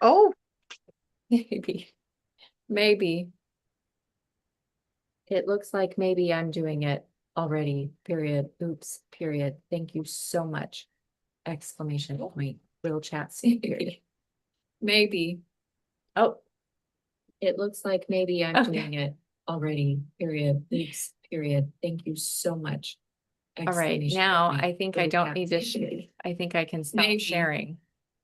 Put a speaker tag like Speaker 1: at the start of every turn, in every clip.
Speaker 1: Oh,
Speaker 2: Maybe, maybe. It looks like maybe I'm doing it already, period. Oops, period. Thank you so much. Exclamation point. Little chat period. Maybe. Oh, it looks like maybe I'm doing it already, period. Oops, period. Thank you so much. All right, now I think I don't need to I think I can stop sharing.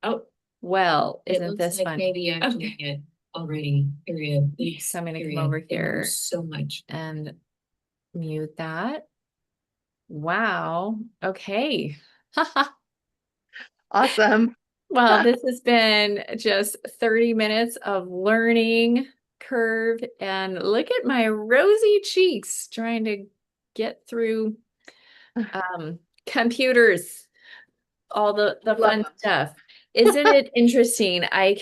Speaker 2: Oh, well, isn't this fun? Maybe I'm doing it already, period. So I'm gonna come over here so much and mute that. Wow. Okay.
Speaker 1: awesome.
Speaker 2: Well, this has been just 30 minutes of learning curve, and look at my rosy cheeks trying to get through computers, all the
Speaker 1: Love
Speaker 2: fun stuff. Isn't it interesting? I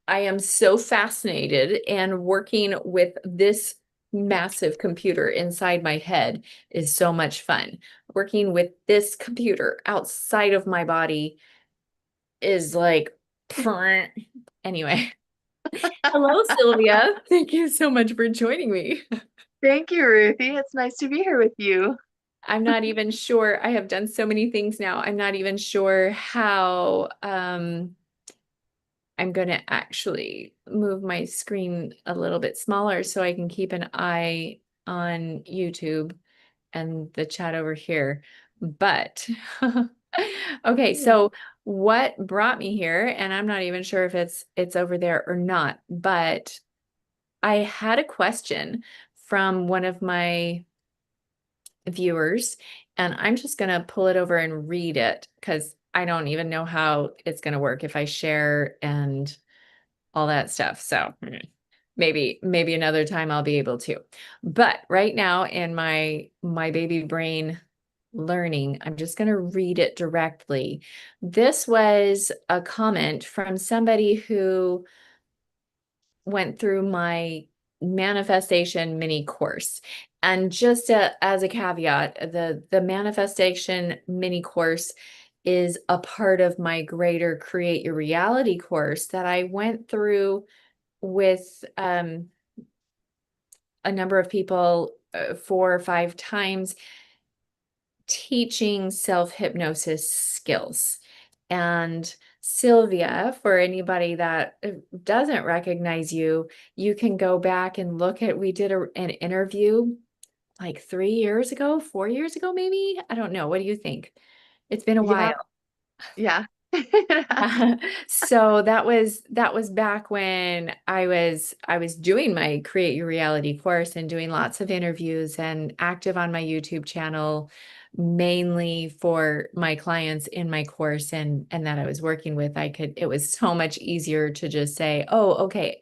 Speaker 2: am so fascinated, and working with this massive computer inside my head is so much fun. Working with this computer outside of my body is like, anyway. Hello, Sylvia. Thank you so much for joining me.
Speaker 1: Thank you, Ruthie. It's nice to be here with you.
Speaker 2: I'm not even sure. I have done so many things now. I'm not even sure how I'm going to actually move my screen a little bit smaller so I can keep an eye on YouTube and the chat over here. But okay,
Speaker 1: Yeah.
Speaker 2: so what brought me here, and I'm not even sure if it's over there or not, but I had a question from one of my viewers, and I'm just going to pull it over and read it because I don't even know how it's going to work if I share and all that stuff. So maybe another time I'll be able to. But right now in my baby brain learning, I'm just going to read it directly. This was a comment from somebody who went through my manifestation mini course. And just as a caveat, the manifestation mini course is a part of my greater Create Your Reality course that I went through with a number of people 4 or 5 times, teaching self-hypnosis skills. And Sylvia, for anybody that doesn't recognize you, you can go back and look at, we did an interview like 3 years ago, 4 years ago, maybe. I don't know. What do you think? It's been a
Speaker 1: Yeah.
Speaker 2: while.
Speaker 1: Yeah.
Speaker 2: So that was back when I was doing my Create Your Reality course and doing lots of interviews and active on my YouTube channel, mainly for my clients in my course and that I was working with. It was so much easier to just say, oh, okay,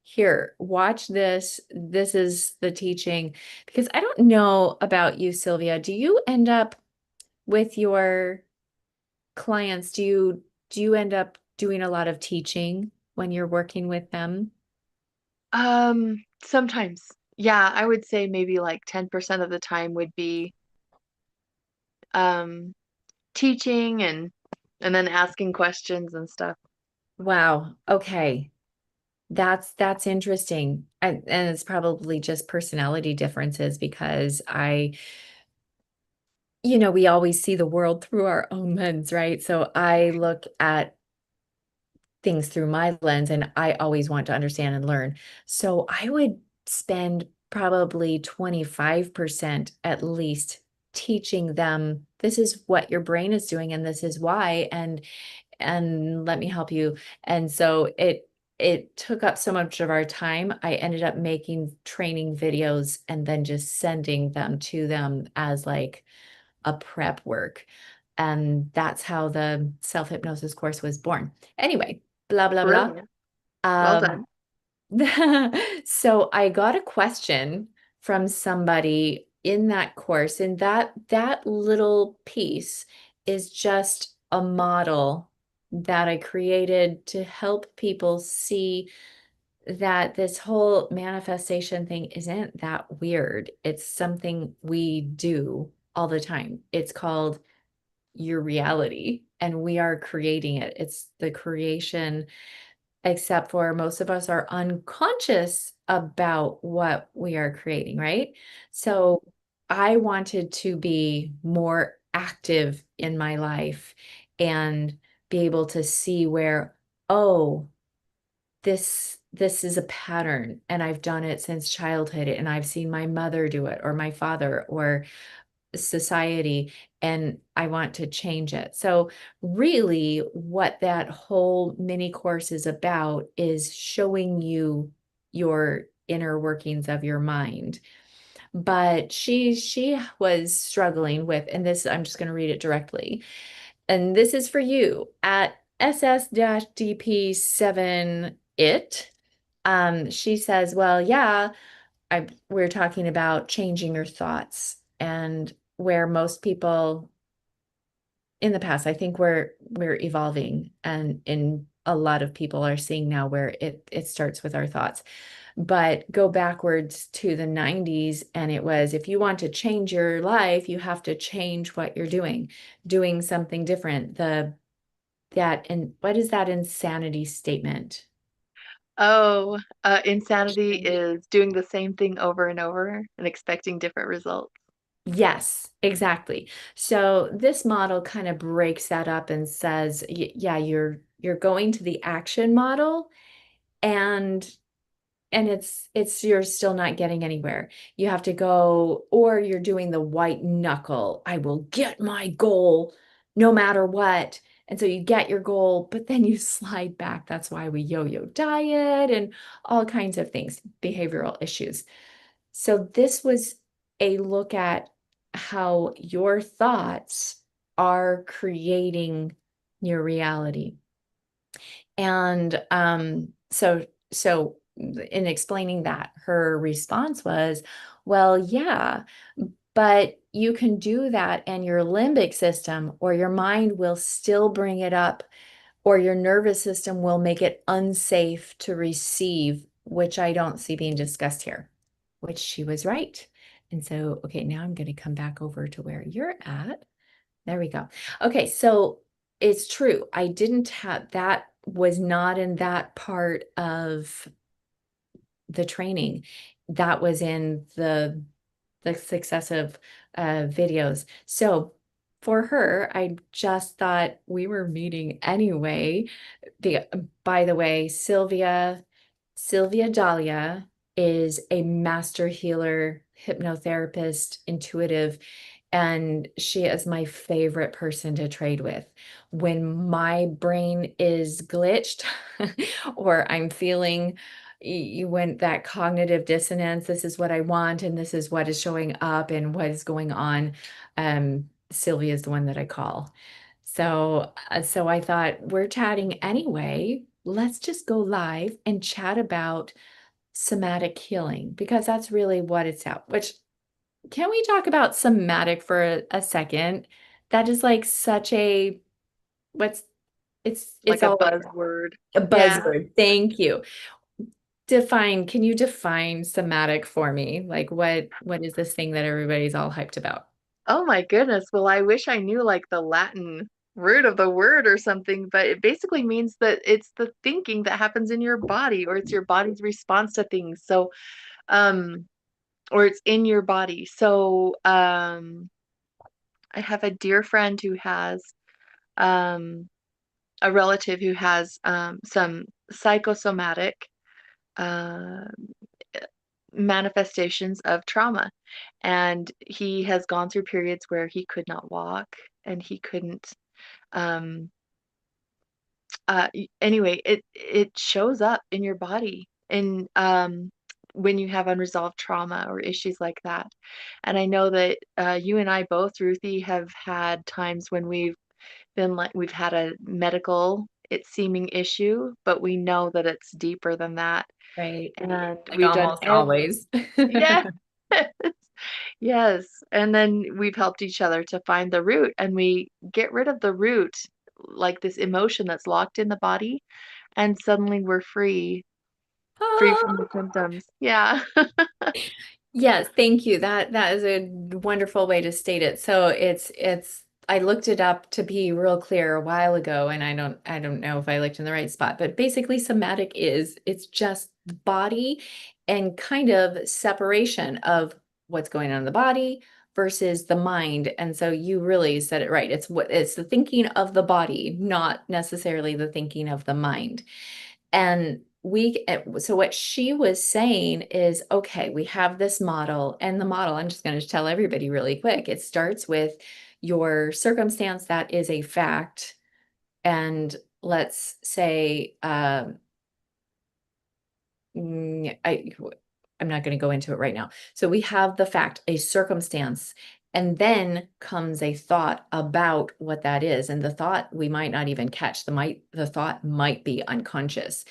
Speaker 2: here, watch this. This is the teaching. Because I don't know about you, Sylvia. Do you end up with your clients, do you end up doing a lot of teaching when you're working with them?
Speaker 1: Sometimes. Yeah, I would say maybe like 10% of the time would be um teaching and then asking questions and stuff.
Speaker 2: Wow. Okay. That's interesting. And it's probably just personality differences because we always see the world through our own lens, right? So I look at things through my lens and I always want to understand and learn. So I would spend probably 25% at least teaching them this is what your brain is doing and this is why and let me help you. And so it took up so much of our time. I ended up making training videos and then just sending them to them as like a prep work. And that's how the self-hypnosis course was born. Anyway, blah, blah, blah.
Speaker 1: Brilliant. Well
Speaker 2: Um,
Speaker 1: done.
Speaker 2: so I got a question from somebody in that course, and that little piece is just a model that I created to help people see that this whole manifestation thing isn't that weird. It's something we do all the time. It's called your reality. and we are creating it. It's the creation, except for most of us are unconscious about what we are creating, right? So I wanted to be more active in my life and be able to see where, oh, this is a pattern and I've done it since childhood and I've seen my mother do it or my father or society, and I want to change it. So really what that whole mini course is about is showing you your inner workings of your mind. But she was struggling with, and this I'm just going to read it directly. And this is for you at SS-DP7 it. She says, well, yeah, we're talking about changing your thoughts, and where most people in the past, I think we're evolving, and in a lot of people are seeing now where it starts with our thoughts. But go backwards to the 90s, and it was, if you want to change your life, you have to change what you're doing something different. And what is that insanity statement?
Speaker 1: Oh, insanity is doing the same thing over and over and expecting different results.
Speaker 2: Yes, exactly. So this model kind of breaks that up and says, yeah, you're going to the action model, and it's you're still not getting anywhere. You have to go, or you're doing the white knuckle. I will get my goal no matter what. And so you get your goal, but then you slide back. That's why we yo-yo diet and all kinds of things, behavioral issues. So this was a look at how your thoughts are creating your reality. And so in explaining that, her response was, well, yeah, but you can do that and your limbic system or your mind will still bring it up, or your nervous system will make it unsafe to receive, which I don't see being discussed here, which she was right. And so, okay, now I'm going to come back over to where you're at. There we go. Okay, so it's true. I didn't have that, was not in that part of the training. That was in the successive videos. So for her, I just thought we were meeting anyway. By the way, Sylvia Dahlia is a master healer, hypnotherapist, intuitive, and she is my favorite person to trade with. When my brain is glitched or I'm feeling you went that cognitive dissonance, this is what I want and this is what is showing up and what is going on. Sylvia is the one that I call. So I thought we're chatting anyway. Let's just go live and chat about somatic healing because that's really what it's at. Which, can we talk about somatic for a second? That is like such a what's it's
Speaker 1: Like a
Speaker 2: all
Speaker 1: buzzword.
Speaker 2: a
Speaker 1: Yeah.
Speaker 2: buzzword. Thank you. Can you define somatic for me? Like what is this thing that everybody's all hyped about?
Speaker 1: Oh my goodness. Well, I wish I knew like the Latin root of the word or something, but it basically means that it's the thinking that happens in your body or it's your body's response to things. So, or it's in your body. So, I have a dear friend who has um a relative who has some psychosomatic uh, manifestations of trauma. And he has gone through periods where he could not walk and he couldn't. Um, anyway, it shows up in your body and when you have unresolved trauma or issues like that. And I know that you and I both, Ruthie, have had times when we've had a medical it seeming issue, but we know that it's deeper than that.
Speaker 2: Right.
Speaker 1: And
Speaker 2: Like
Speaker 1: we've done
Speaker 2: almost always.
Speaker 1: yeah. Yes. And then we've helped each other to find the root and we get rid of the root, like this emotion that's locked in the body, and suddenly we're free from the symptoms. Yeah.
Speaker 2: Yes, thank you. That is a wonderful way to state it. So it's I looked it up to be real clear a while ago, and I don't know if I looked in the right spot, but basically somatic it's just the body and kind of separation of what's going on in the body versus the mind. And so you really said it right. It's the thinking of the body, not necessarily the thinking of the mind. And so what she was saying is, okay, we have this model, and the model, I'm just going to tell everybody really quick. It starts with your circumstance that is a fact. And let's say, mm, I, I'm not going to go into it right now. So we have the fact, a circumstance, and then comes a thought about what that is. And the thought we might not even catch. The thought might be unconscious.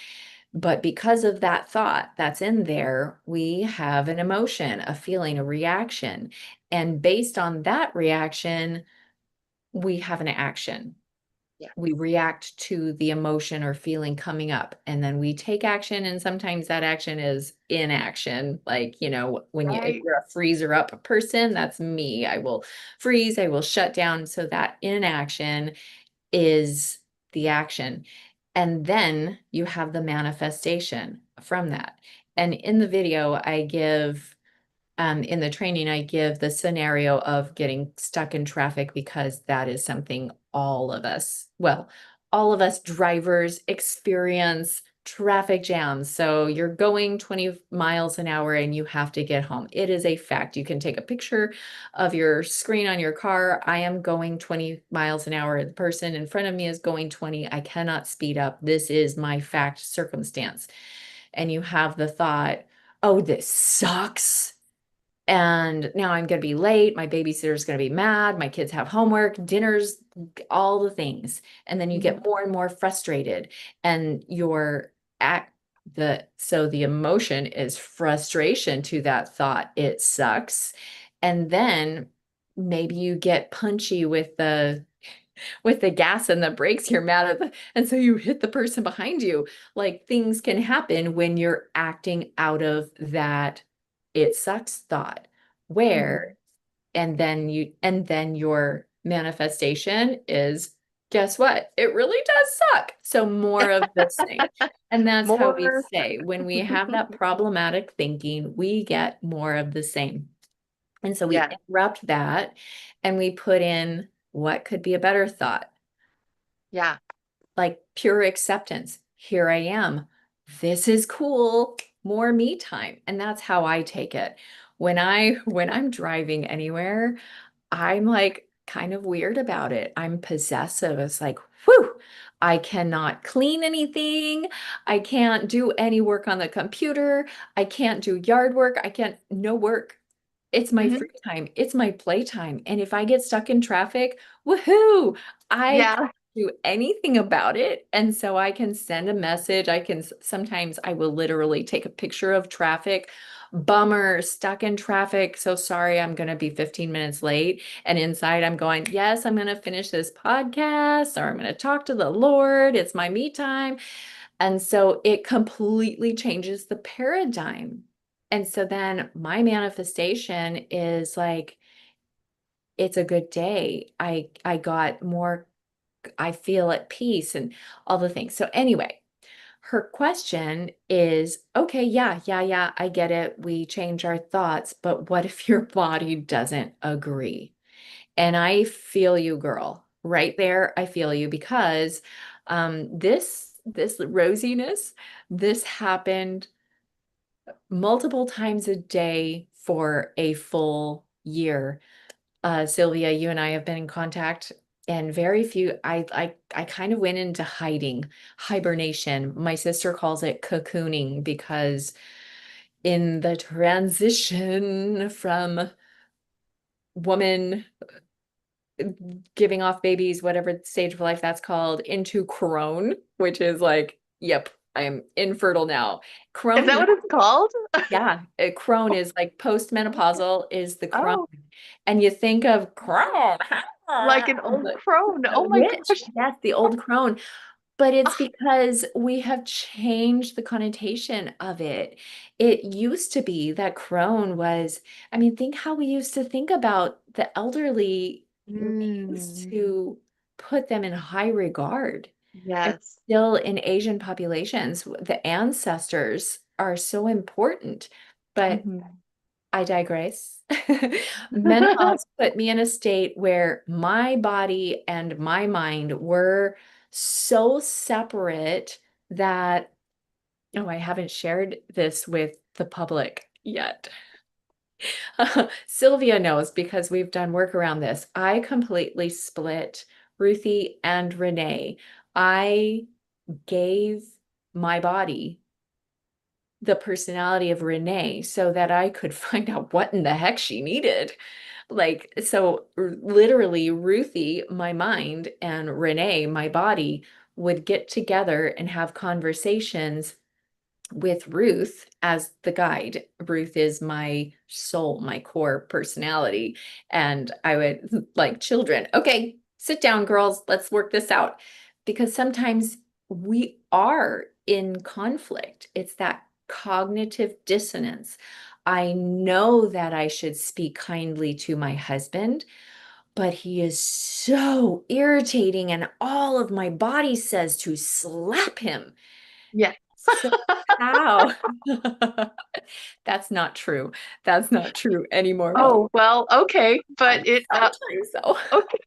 Speaker 2: But because of that thought that's in there, we have an emotion, a feeling, a reaction. And based on that reaction, we have an action.
Speaker 1: Yeah.
Speaker 2: We react to the emotion or feeling coming up, and then we take action. And sometimes that action is inaction. Like, if
Speaker 1: Right.
Speaker 2: you're a freezer up person, that's me. I will freeze, I will shut down. So that inaction is the action. And then you have the manifestation from that. And in the video, in the training, I give the scenario of getting stuck in traffic because that is something all of us drivers experience traffic jams. So you're going 20 miles an hour and you have to get home. It is a fact. You can take a picture of your screen on your car. I am going 20 miles an hour. The person in front of me is going 20. I cannot speed up. This is my fact circumstance. And you have the thought, oh, this sucks, and now I'm going to be late. My babysitter's going to be mad. My kids have homework, dinners, all the things. And then you
Speaker 1: Mhm.
Speaker 2: get more and more frustrated. And you're at so the emotion is frustration to that thought. It sucks. And then maybe you get punchy with the gas and the brakes. You're mad at and so you hit the person behind you. Like, things can happen when you're acting out of that it sucks thought, where
Speaker 1: Mhm.
Speaker 2: and then your manifestation is, guess what, it really does suck, so more of the same. And that's how we
Speaker 1: More.
Speaker 2: say, when we have that problematic thinking, we get more of the same. And so we
Speaker 1: Yeah.
Speaker 2: interrupt that, and we put in what could be a better thought,
Speaker 1: Yeah.
Speaker 2: like pure acceptance. Here I am. This is cool. More me time. And that's how I take it. When I'm driving anywhere, I'm like kind of weird about it. I'm possessive. It's like, whew, I cannot clean anything. I can't do any work on the computer. I can't do yard work. I can't, no work. It's my
Speaker 1: Mhm.
Speaker 2: free time. It's my playtime. And if I get stuck in traffic, woohoo, I can't
Speaker 1: Yeah.
Speaker 2: do anything about it. And so I can send a message. Sometimes I will literally take a picture of traffic. Bummer, stuck in traffic. So sorry, I'm going to be 15 minutes late. And inside I'm going, yes, I'm going to finish this podcast, or I'm going to talk to the Lord. It's my me time. And so it completely changes the paradigm. And so then my manifestation is like, it's a good day. I got more, I feel at peace and all the things. So anyway, her question is, okay, yeah, yeah, yeah, I get it. We change our thoughts, but what if your body doesn't agree? And I feel you, girl. Right there, I feel you, because this rosiness, this happened multiple times a day for a full year. Sylvia, you and I have been in contact, and very few. I kind of went into hibernation. My sister calls it cocooning, because in the transition from woman giving off babies, whatever stage of life that's called, into crone, which is like, yep, I'm infertile now.
Speaker 1: Is
Speaker 2: Crone
Speaker 1: that
Speaker 2: is,
Speaker 1: what it's called?
Speaker 2: yeah, crone is like postmenopausal is the crone.
Speaker 1: Oh,
Speaker 2: And you think of crone,
Speaker 1: like an old crone.
Speaker 2: the
Speaker 1: Oh my
Speaker 2: witch.
Speaker 1: gosh.
Speaker 2: Yes, the old crone. But it's
Speaker 1: Ah,
Speaker 2: because we have changed the connotation of it. It used to be that crone was, I mean, think how we used to think about the elderly. means
Speaker 1: Mm.
Speaker 2: to put them in high regard. And
Speaker 1: Yes.
Speaker 2: still in Asian populations, the ancestors are so important. But
Speaker 1: Mhm.
Speaker 2: I digress. Menopause put me in a state where my body and my mind were so separate that, oh, I haven't shared this with the public yet. Sylvia knows because we've done work around this. I completely split Ruthie and Renee. I gave my body the personality of Renee so that I could find out what in the heck she needed. Like, so literally, Ruthie, my mind, and Renee, my body, would get together and have conversations with Ruth as the guide. Ruth is my soul, my core personality. And I would like children, okay, sit down, girls, let's work this out. Because sometimes we are in conflict. It's that cognitive dissonance. I know that I should speak kindly to my husband, but he is so irritating, and all of my body says to slap him.
Speaker 1: Yeah.
Speaker 2: So how? That's not true. That's not true anymore. Well,
Speaker 1: Oh, well, okay, but
Speaker 2: sometimes though.
Speaker 1: okay.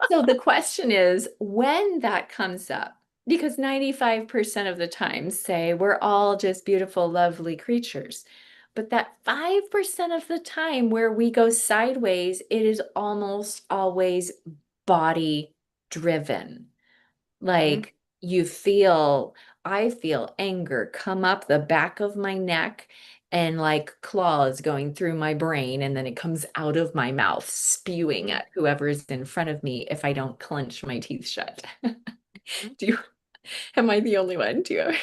Speaker 2: So the question is when that comes up, because 95% of the time say we're all just beautiful, lovely creatures. But that 5% of the time where we go sideways, it is almost always body driven.
Speaker 1: Mhm.
Speaker 2: Like I feel anger come up the back of my neck and like claws going through my brain, and then it comes out of my mouth, spewing
Speaker 1: Mhm.
Speaker 2: at whoever's in front of me if I don't clench my teeth shut.
Speaker 1: Mhm.
Speaker 2: Do you, am I the only one? Do you?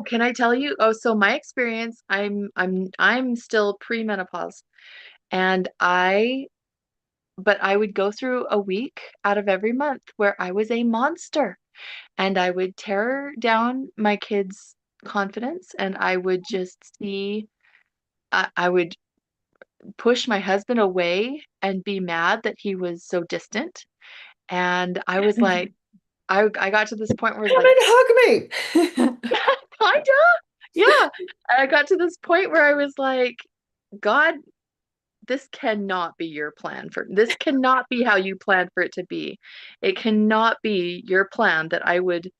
Speaker 1: Can I tell you? Oh, so my experience, I'm still premenopause, and but I would go through a week out of every month where I was a monster, and I would tear down my kids' confidence, and I would just see, I would push my husband away and be mad that he was so distant. And I was like, I got to this point where I was
Speaker 2: Come
Speaker 1: like,
Speaker 2: and hug me.
Speaker 1: kinda, yeah. And I got to this point where I was like, God, this cannot be your plan for this cannot be how you planned for it to be. It cannot be your plan that I would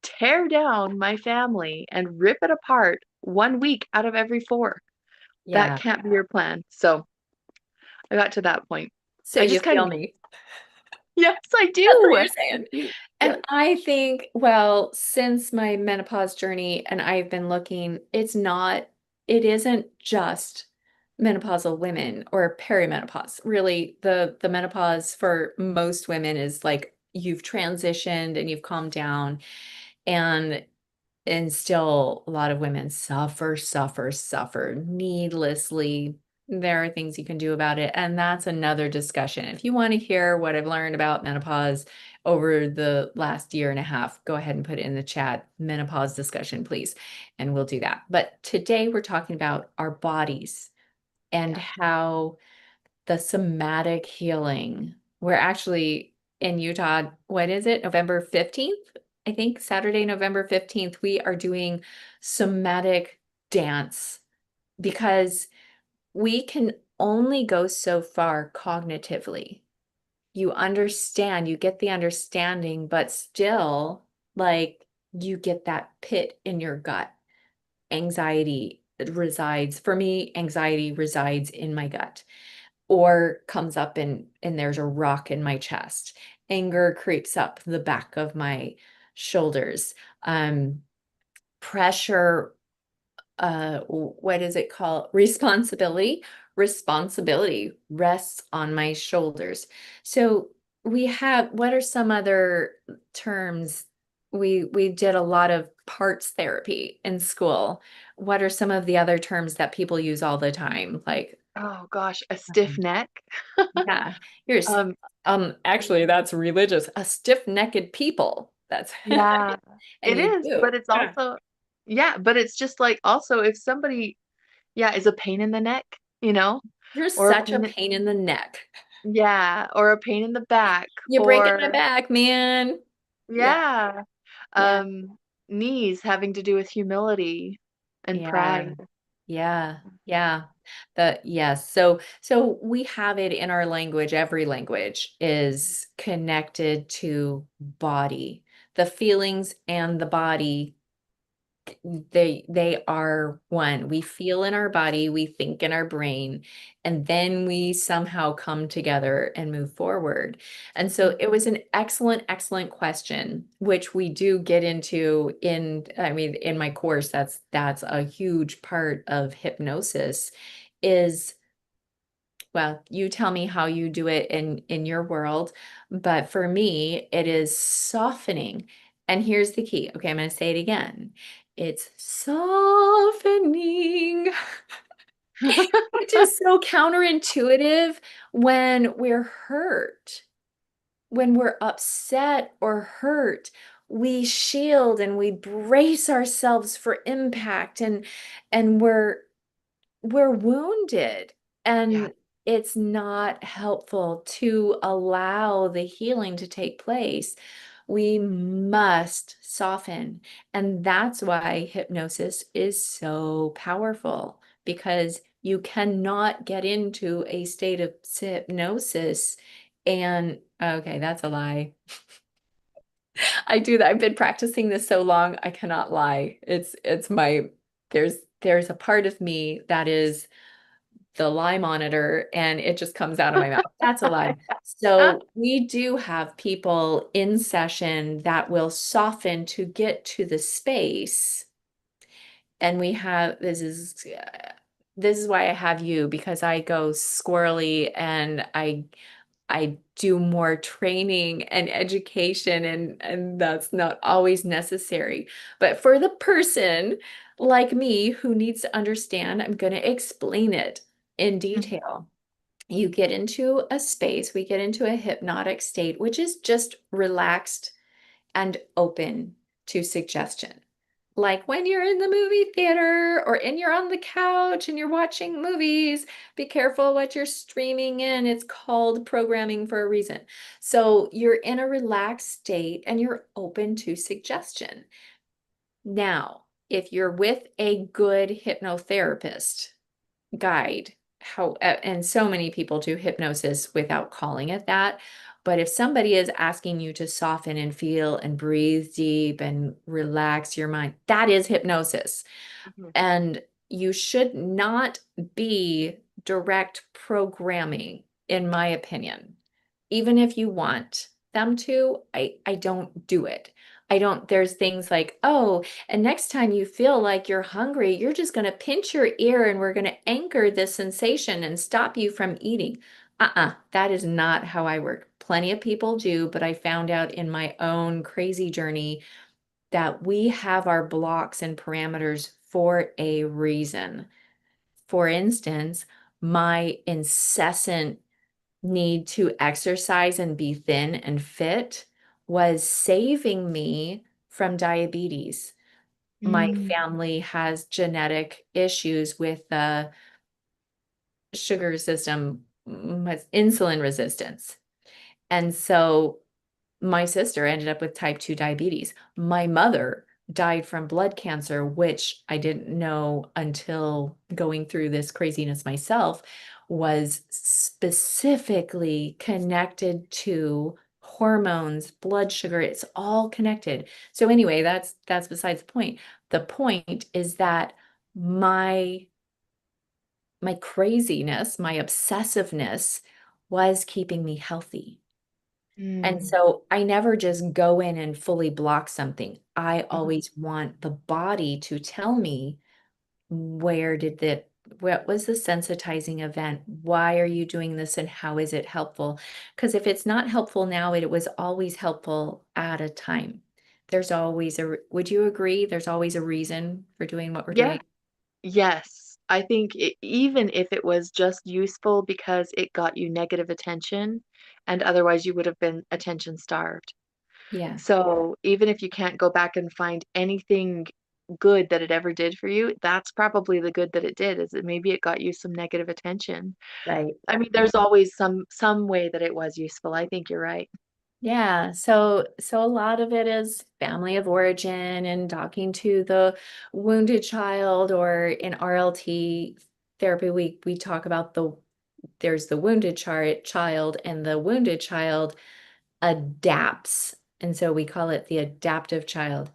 Speaker 1: tear down my family and rip it apart 1 week out of every four. That
Speaker 2: Yeah.
Speaker 1: can't be your plan. So I got to that point.
Speaker 2: So
Speaker 1: I
Speaker 2: you
Speaker 1: just kind
Speaker 2: feel
Speaker 1: of,
Speaker 2: me.
Speaker 1: yes, I
Speaker 2: That's what
Speaker 1: do.
Speaker 2: you're
Speaker 1: I
Speaker 2: saying.
Speaker 1: do.
Speaker 2: And
Speaker 1: Yes.
Speaker 2: I think, well, since my menopause journey and I've been looking, it isn't just menopausal women or perimenopause. Really, the menopause for most women is like you've transitioned and you've calmed down. And still, a lot of women suffer needlessly. There are things you can do about it. And that's another discussion. If you want to hear what I've learned about menopause over the last year and a half, go ahead and put it in the chat, menopause discussion, please. And we'll do that. But today we're talking about our bodies and
Speaker 1: Yeah.
Speaker 2: how the somatic healing. We're actually in Utah. What is it? November 15th? I think Saturday, November 15th, we are doing somatic dance because we can only go so far cognitively. You understand, you get the understanding, but still, like, you get that pit in your gut. Anxiety resides, for me, anxiety resides in my gut or comes up and there's a rock in my chest. Anger creeps up the back of my shoulders. Pressure, what is it called? Responsibility rests on my shoulders. So what are some other terms? We did a lot of parts therapy in school. What are some of the other terms that people use all the time? Like,
Speaker 1: Oh gosh, a stiff neck.
Speaker 2: yeah, here's
Speaker 1: Um,
Speaker 2: actually that's religious. A stiff-necked people. That's
Speaker 1: yeah,
Speaker 2: and
Speaker 1: it
Speaker 2: you
Speaker 1: is,
Speaker 2: do.
Speaker 1: but it's
Speaker 2: Yeah.
Speaker 1: also, yeah, but it's just like also if somebody, yeah, is a pain in the neck,
Speaker 2: You're
Speaker 1: or a
Speaker 2: such a
Speaker 1: pain in,
Speaker 2: pain in the neck.
Speaker 1: Yeah, or a pain in the back,
Speaker 2: You're breaking my
Speaker 1: or
Speaker 2: back, man. Yeah,
Speaker 1: yeah,
Speaker 2: yeah,
Speaker 1: um, knees having to do with humility and
Speaker 2: yeah,
Speaker 1: pride.
Speaker 2: yeah, yeah. The yes. So we have it in our language. Every language is connected to body. The feelings and the body, they are one. We feel in our body, we think in our brain, and then we somehow come together and move forward. And so it
Speaker 1: Mhm.
Speaker 2: was an excellent question, which we do get into in, I mean, in my course. That's a huge part of hypnosis is, well, you tell me how you do it in your world, but for me, it is softening. And here's the key. Okay, I'm going to say it again. It's softening, which is so counterintuitive when we're hurt, when we're upset or hurt. We shield and we brace ourselves for impact, and we're wounded,
Speaker 1: Yeah.
Speaker 2: and it's not helpful to allow the healing to take place. We must soften. And that's why hypnosis is so powerful, because you cannot get into a state of hypnosis and, okay, that's a lie. I do that. I've been practicing this so long, I cannot lie. It's my there's a part of me that is the lie monitor, and it just comes out of my mouth. That's a lie. So we do have people in session that will soften to get to the space. And we have, this is why I have you, because I go squirrely, and I do more training and education, and that's not always necessary. But for the person like me who needs to understand, I'm going to explain it in
Speaker 1: Mhm.
Speaker 2: detail. You get into a space, we get into a hypnotic state, which is just relaxed and open to suggestion. Like when you're in the movie theater or you're on the couch and you're watching movies, be careful what you're streaming in. It's called programming for a reason. So you're in a relaxed state and you're open to suggestion. Now, if you're with a good hypnotherapist, guide, and so many people do hypnosis without calling it that. But if somebody is asking you to soften and feel and breathe deep and relax your mind, that is hypnosis.
Speaker 1: Mhm.
Speaker 2: And you should not be direct programming, in my opinion. Even if you want them to, I don't do it. I don't, there's things like, oh, and next time you feel like you're hungry, you're just going to pinch your ear and we're going to anchor this sensation and stop you from eating. That is not how I work. Plenty of people do, but I found out in my own crazy journey that we have our blocks and parameters for a reason. For instance, my incessant need to exercise and be thin and fit was saving me from diabetes. My
Speaker 1: Mm.
Speaker 2: family has genetic issues with the sugar system, insulin resistance. And so my sister ended up with type 2 diabetes. My mother died from blood cancer, which I didn't know until going through this craziness myself, was specifically connected to hormones, blood sugar. It's all connected. So anyway, that's besides the point. The point is that my my craziness, my obsessiveness was keeping me healthy. And
Speaker 1: Mm.
Speaker 2: so I never just go in and fully block something. I
Speaker 1: Mhm.
Speaker 2: always want the body to tell me, where did the what was the sensitizing event? Why are you doing this and how is it helpful? Because if it's not helpful now, it was always helpful at a time. There's always would you agree? There's always a reason for doing what we're
Speaker 1: Yeah.
Speaker 2: doing.
Speaker 1: Yes. I think even if it was just useful because it got you negative attention, and otherwise you would have been attention starved.
Speaker 2: Yeah.
Speaker 1: So even if you can't go back and find anything good that it ever did for you, that's probably the good that it did, is that maybe it got you some negative attention.
Speaker 2: Right.
Speaker 1: I mean, there's always some way that it was useful. I think you're right.
Speaker 2: Yeah, so a lot of it is family of origin and talking to the wounded child, or in RLT therapy we talk about there's the wounded child, and the wounded child adapts. And so we call it the adaptive child.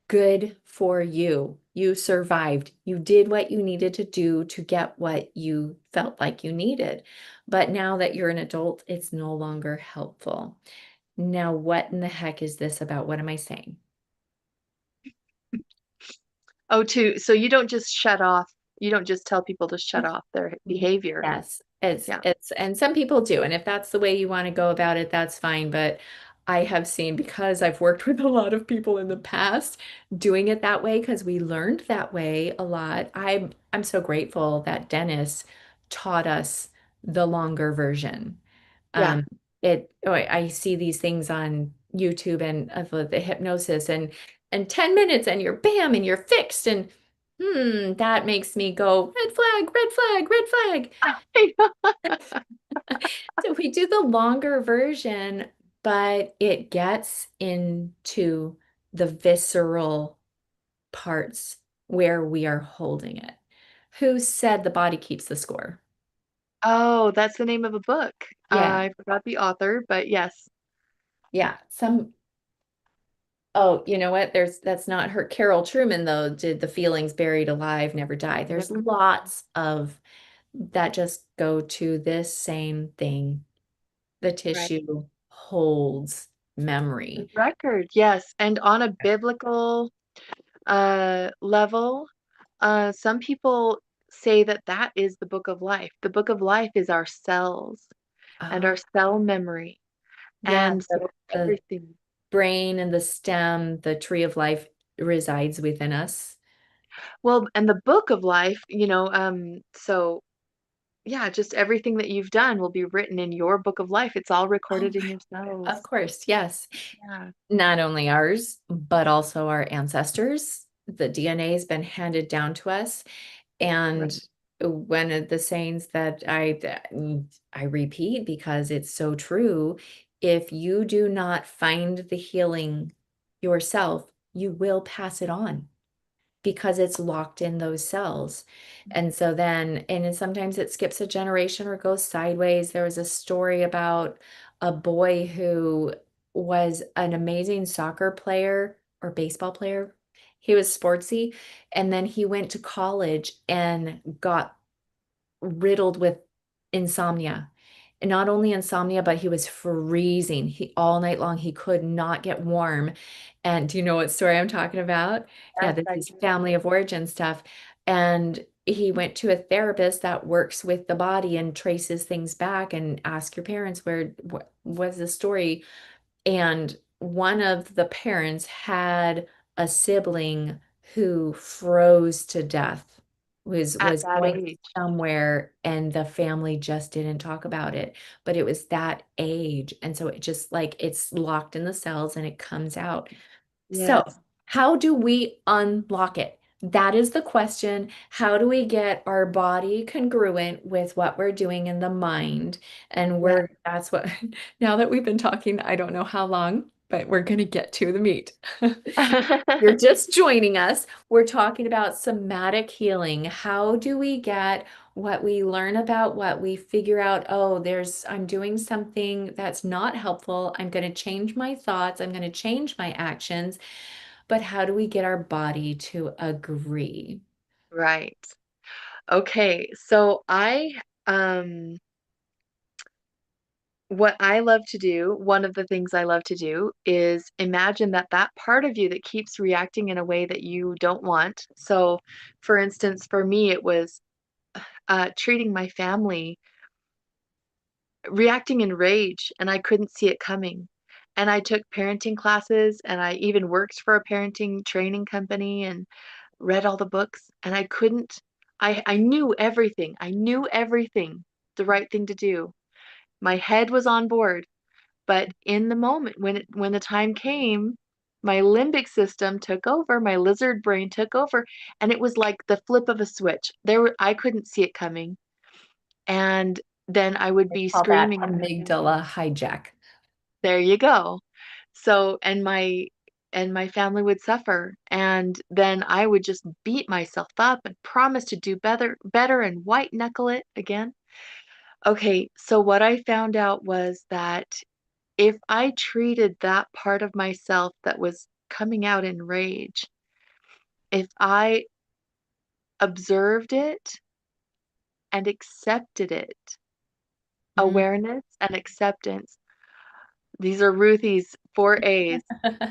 Speaker 2: Good for you. You survived. You did what you needed to do to get what you felt like you needed. But now that you're an adult, it's no longer helpful. Now, what in the heck is this about? What am I saying?
Speaker 1: Oh, so you don't just shut off, you don't just tell people to shut off their behavior.
Speaker 2: Yes, it's
Speaker 1: Yeah.
Speaker 2: it's and some people do. And if that's the way you want to go about it, that's fine. But I have seen, because I've worked with a lot of people in the past, doing it that way because we learned that way a lot. I'm so grateful that Dennis taught us the longer version.
Speaker 1: Yeah.
Speaker 2: Um, I see these things on YouTube and of the hypnosis, and 10 minutes and you're bam and you're fixed, and that makes me go red flag, red flag, red flag. So we do the longer version, but it gets into the visceral parts where we are holding it. Who said the body keeps the score?
Speaker 1: Oh, that's the name of a book.
Speaker 2: Yeah.
Speaker 1: I forgot the author, but yes.
Speaker 2: Yeah. Oh, you know what? That's not her. Carol Truman, though, did The Feelings Buried Alive, Never Die. There's
Speaker 1: Never.
Speaker 2: lots of that just go to this same thing. The
Speaker 1: Right.
Speaker 2: tissue holds
Speaker 1: The
Speaker 2: memory.
Speaker 1: record, yes. And on a biblical level, some people say that that is the book of life. The book of life is our cells and
Speaker 2: Oh,
Speaker 1: our cell memory.
Speaker 2: yeah,
Speaker 1: And so
Speaker 2: the
Speaker 1: everything.
Speaker 2: brain and the stem, the tree of life resides within us.
Speaker 1: Well, and the book of life, so yeah, just everything that you've done will be written in your book of life. It's all
Speaker 2: Oh,
Speaker 1: recorded in your
Speaker 2: right. Of
Speaker 1: cells.
Speaker 2: course, yes.
Speaker 1: Yeah.
Speaker 2: Not only ours, but also our ancestors. The DNA has been handed down to us.
Speaker 1: Right.
Speaker 2: And one of the sayings that I repeat because it's so true, if you do not find the healing yourself, you will pass it on because it's locked in those cells. And so then sometimes it skips a generation or goes sideways. There was a story about a boy who was an amazing soccer player or baseball player. He was sportsy, and then he went to college and got riddled with insomnia. And not only insomnia, but he was freezing. He all night long, he could not get warm. And do you know what story I'm talking about? Yeah,
Speaker 1: Yes,
Speaker 2: this
Speaker 1: I
Speaker 2: is
Speaker 1: do.
Speaker 2: family of origin stuff. And he went to a therapist that works with the body and traces things back, and ask your parents what was the story. And one of the parents had a sibling who froze to death,
Speaker 1: At
Speaker 2: was
Speaker 1: that
Speaker 2: going
Speaker 1: age.
Speaker 2: somewhere, and the family just didn't talk about it. But it was that age. And so it just like it's locked in the cells and it comes out. So,
Speaker 1: Yes.
Speaker 2: how do we unlock it? That is the question. How do we get our body congruent with what we're doing in the mind? And
Speaker 1: Yeah.
Speaker 2: that's what, now that we've been talking, I don't know how long, but we're going to get to the meat. You're just joining us. We're talking about somatic healing. How do we get what we learn about what we figure out? Oh, I'm doing something that's not helpful. I'm going to change my thoughts. I'm going to change my actions. But how do we get our body to agree?
Speaker 1: Right. Okay. So what I love to do, one of the things I love to do is imagine that that part of you that keeps reacting in a way that you don't want. So, for instance, for me, it was treating my family, reacting in rage, and I couldn't see it coming. And I took parenting classes, and I even worked for a parenting training company and read all the books, and I couldn't. I knew everything. I knew everything, the right thing to do. My head was on board. But in the moment when the time came, my limbic system took over, my lizard brain took over, and it was like the flip of a switch. I couldn't see it coming. And then I would
Speaker 2: They
Speaker 1: be
Speaker 2: call that
Speaker 1: screaming.
Speaker 2: amygdala hijack.
Speaker 1: There you go. So, and my family would suffer, and then I would just beat myself up and promise to do better and white knuckle it again. Okay, so what I found out was that if I treated that part of myself that was coming out in rage, if I observed it and accepted it,
Speaker 2: Mm.
Speaker 1: awareness and acceptance, these are Ruthie's 4 A's.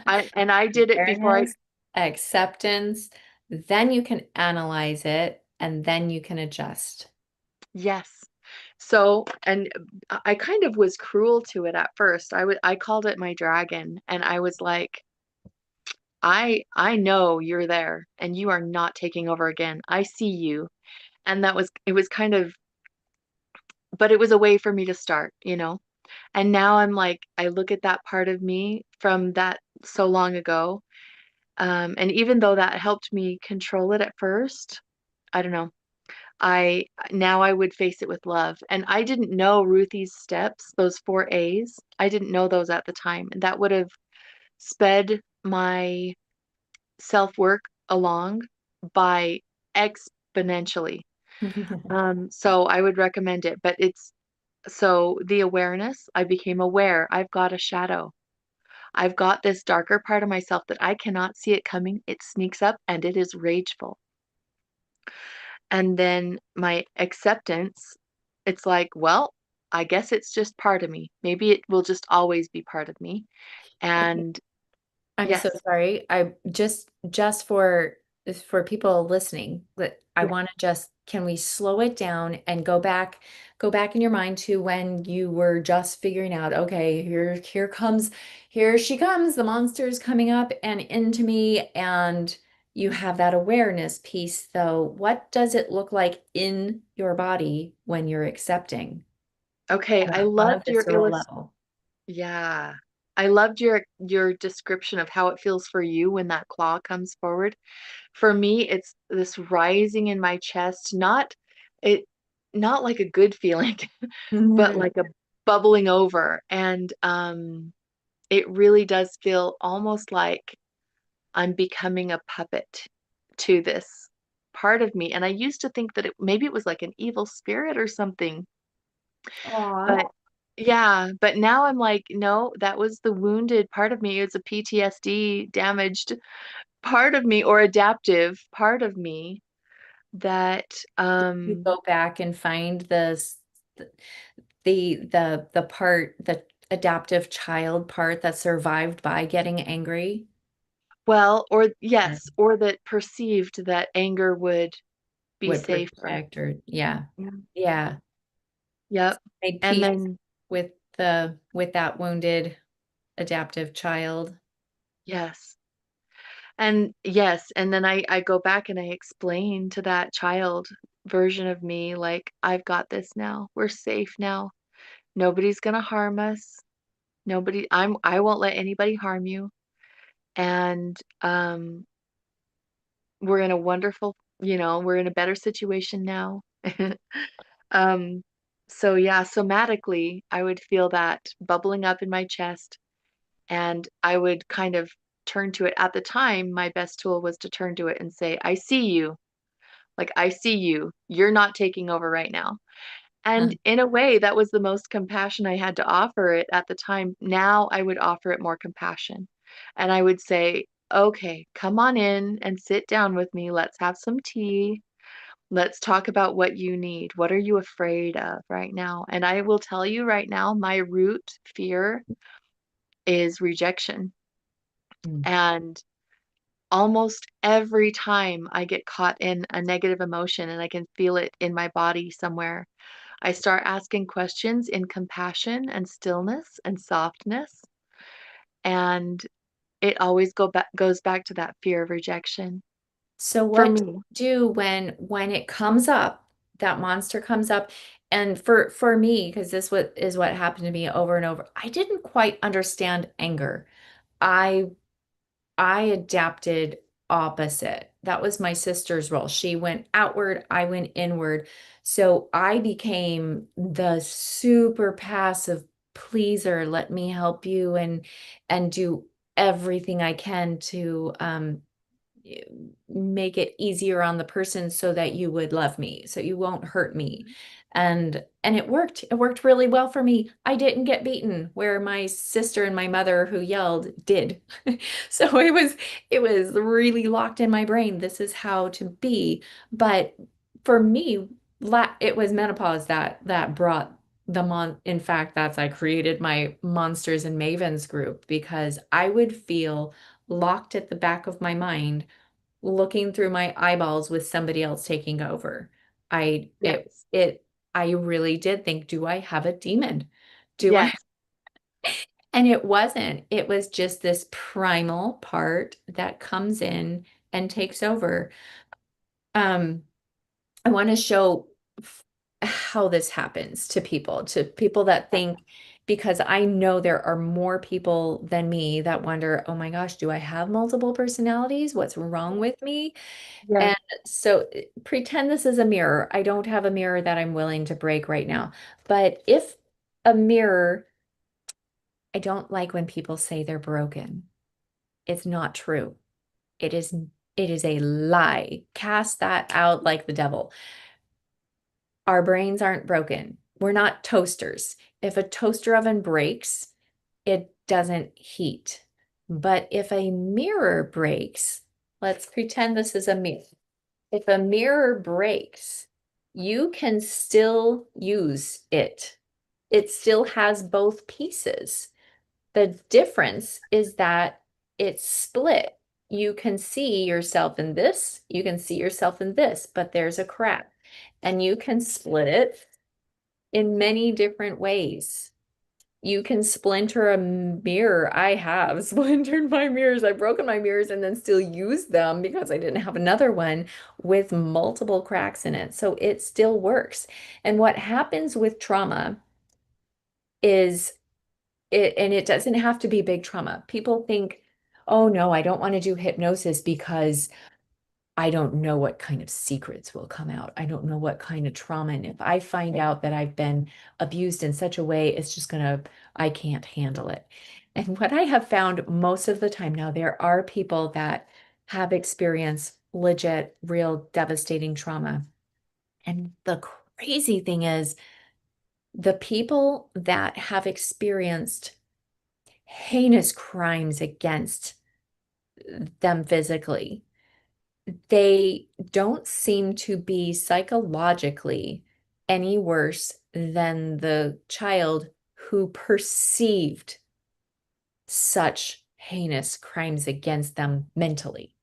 Speaker 1: I did it before I.
Speaker 2: Awareness, acceptance, then you can analyze it, and then you can adjust.
Speaker 1: Yes. So, and I kind of was cruel to it at first. I called it my dragon, and I was like, I know you're there and you are not taking over again. I see you. And it was kind of, but it was a way for me to start. And now I'm like, I look at that part of me from that so long ago. And even though that helped me control it at first, I don't know. I Now I would face it with love. And I didn't know Ruthie's steps, those 4 A's. I didn't know those at the time. And that would have sped my self-work along by exponentially. So I would recommend it. But it's so the awareness, I became aware I've got a shadow. I've got this darker part of myself that I cannot see it coming. It sneaks up and it is rageful. And then my acceptance, it's like, well, I guess it's just part of me. Maybe it will just always be part of me. And
Speaker 2: I'm so
Speaker 1: yes,
Speaker 2: sorry. I just for people listening, that I
Speaker 1: yes.
Speaker 2: want to just can we slow it down and go back in your mind to when you were just figuring out, okay, here she comes, the monster is coming up and into me, and you have that awareness piece though. What does it look like in your body when you're accepting
Speaker 1: Okay, I
Speaker 2: on a
Speaker 1: loved your
Speaker 2: visceral level?
Speaker 1: yeah. I loved your description of how it feels for you when that claw comes forward. For me, it's this rising in my chest, it not like a good feeling, but like a bubbling over. And it really does feel almost like I'm becoming a puppet to this part of me. And I used to think that maybe it was like an evil spirit or something.
Speaker 2: Aw.
Speaker 1: But yeah, but now I'm like, no, that was the wounded part of me. It's a PTSD damaged part of me or adaptive part of me that
Speaker 2: You go back and find the part, the adaptive child part that survived by getting angry
Speaker 1: well, or
Speaker 2: and
Speaker 1: yes, or that perceived that anger would be
Speaker 2: would
Speaker 1: safer.
Speaker 2: protect, or yeah.
Speaker 1: Yeah.
Speaker 2: Yeah.
Speaker 1: Yep.
Speaker 2: Made
Speaker 1: And
Speaker 2: peace
Speaker 1: then
Speaker 2: with the with that wounded adaptive child.
Speaker 1: yes. And yes, and then I go back and I explain to that child version of me, like, I've got this now. We're safe now. Nobody's gonna harm us. I won't let anybody harm you. And we're in a we're in a better situation now. Um, so yeah, somatically, I would feel that bubbling up in my chest, and I would kind of turn to it. At the time, my best tool was to turn to it and say, I see you. Like, I see you. You're not taking over right now.
Speaker 2: Huh.
Speaker 1: And in a way, that was the most compassion I had to offer it at the time. Now I would offer it more compassion. And I would say, okay, come on in and sit down with me. Let's have some tea. Let's talk about what you need. What are you afraid of right now? And I will tell you right now, my root fear is rejection.
Speaker 2: Mm.
Speaker 1: And almost every time I get caught in a negative emotion and I can feel it in my body somewhere, I start asking questions in compassion and stillness and softness. And it always goes back to that fear of rejection
Speaker 2: So
Speaker 1: for
Speaker 2: what do
Speaker 1: me.
Speaker 2: you do when it comes up, that monster comes up? And for me, because is what happened to me over and over, I didn't quite understand anger. I I adapted opposite. That was my sister's role. She went outward, I went inward. So I became the super passive pleaser. Let me help you and do everything I can to make it easier on the person so that you would love me, so you won't hurt me. And it worked. It worked really well for me. I didn't get beaten where my sister and my mother who yelled did. So it was really locked in my brain. This is how to be. But for me, it was menopause that brought the in fact, that's I created my Monsters and Mavens group because I would feel locked at the back of my mind looking through my eyeballs with somebody else taking over. I it
Speaker 1: Yes.
Speaker 2: it I really did think, do I have a demon? Do I?
Speaker 1: Yes.
Speaker 2: And it wasn't. It was just this primal part that comes in and takes over. Um, I want to show how this happens to people that think, because I know there are more people than me that wonder, oh my gosh, do I have multiple personalities? What's wrong with me?
Speaker 1: Yes.
Speaker 2: And so pretend this is a mirror. I don't have a mirror that I'm willing to break right now. But if a mirror, I don't like when people say they're broken. It's not true. It is it is a lie. Cast that out like the devil. Our brains aren't broken. We're not toasters. If a toaster oven breaks, it doesn't heat. But if a mirror breaks, let's pretend this is a mirror. If a mirror breaks, you can still use it. It still has both pieces. The difference is that it's split. You can see yourself in this, you can see yourself in this, but there's a crack. And you can split it in many different ways. You can splinter a mirror. I have splintered my mirrors. I've broken my mirrors and then still used them because I didn't have another one with multiple cracks in it. So it still works. And what happens with trauma is and it doesn't have to be big trauma. People think, oh no, I don't want to do hypnosis because I don't know what kind of secrets will come out. I don't know what kind of trauma. And if I find out that I've been abused in such a way, it's just I can't handle it. And what I have found most of the time now, there are people that have experienced legit, real devastating trauma. And the crazy thing is, the people that have experienced heinous crimes against them physically, they don't seem to be psychologically any worse than the child who perceived such heinous crimes against them mentally.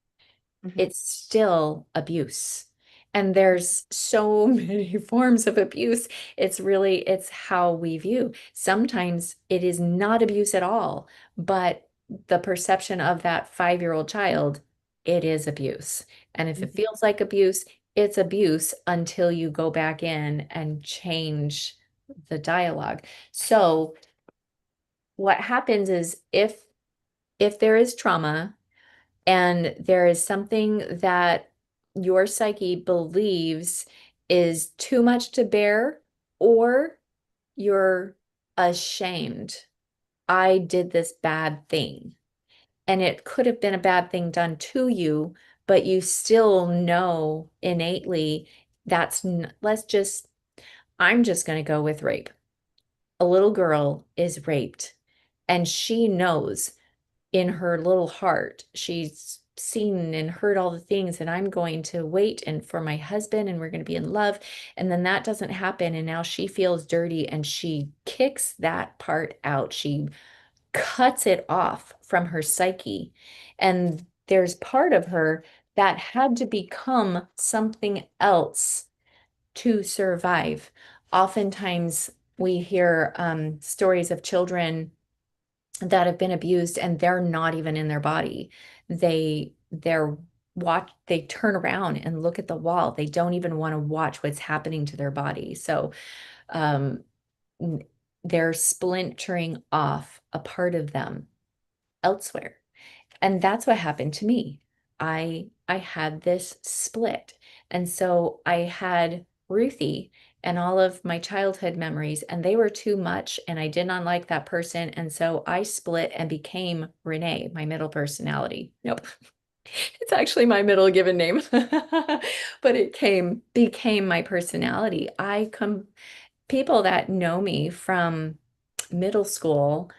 Speaker 1: Mhm.
Speaker 2: It's still abuse. And there's so many forms of abuse. It's how we view. Sometimes it is not abuse at all, but the perception of that 5-year-old child, it is abuse. And if it
Speaker 1: Mhm.
Speaker 2: feels like abuse, it's abuse until you go back in and change the dialogue. So what happens is if there is trauma, and there is something that your psyche believes is too much to bear, or you're ashamed. I did this bad thing. And it could have been a bad thing done to you, but you still know innately I'm just going to go with rape. A little girl is raped, and she knows in her little heart. She's seen and heard all the things, and I'm going to wait and for my husband, and we're going to be in love. And then that doesn't happen. And now she feels dirty and she kicks that part out. She cuts it off from her psyche. And there's part of her that had to become something else to survive. Oftentimes, we hear stories of children that have been abused and they're not even in their body. They turn around and look at the wall. They don't even want to watch what's happening to their body. So um, they're splintering off a part of them elsewhere. And that's what happened to me. I had this split. And so I had Ruthie and all of my childhood memories, and they were too much, and I did not like that person. And so I split and became Renee, my middle personality. Nope. It's actually my middle given name. But it became my personality. I come People that know me from middle school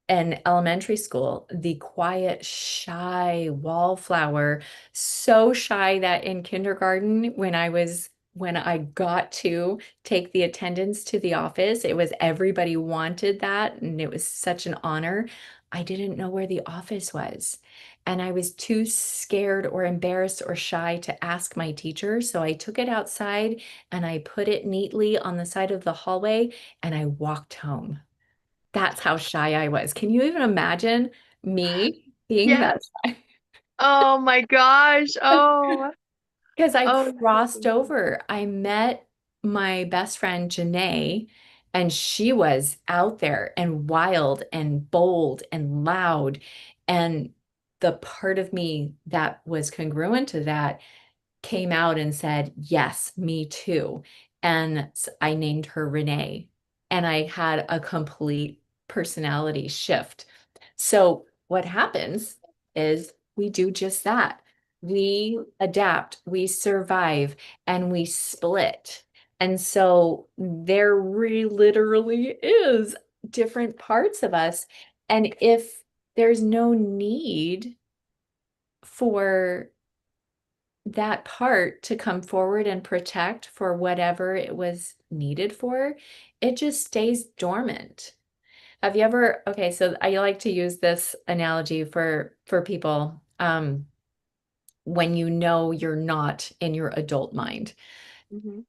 Speaker 2: and elementary school, the quiet, shy wallflower, so shy that in kindergarten, when I got to take the attendance to the office, it was everybody wanted that, and it was such an honor. I didn't know where the office was. And I was too scared or embarrassed or shy to ask my teacher. So I took it outside and I put it neatly on the side of the hallway and I walked home. That's how shy I was. Can you even imagine me being
Speaker 1: Yeah.
Speaker 2: that shy?
Speaker 1: Oh my gosh. Oh,
Speaker 2: Because I
Speaker 1: oh, that's so
Speaker 2: crossed
Speaker 1: funny.
Speaker 2: over. I met my best friend, Janae, and she was out there and wild and bold and loud. And the part of me that was congruent to that came out and said, yes, me too. And I named her Renee. And I had a complete personality shift. So, what happens is we do just that. We adapt, we survive, and we split. And so, there literally is different parts of us. And if there's no need for that part to come forward and protect for whatever it was needed for, it just stays dormant. Have you ever, okay, so I like to use this analogy for people when you know you're not in your adult mind.
Speaker 1: Hmm.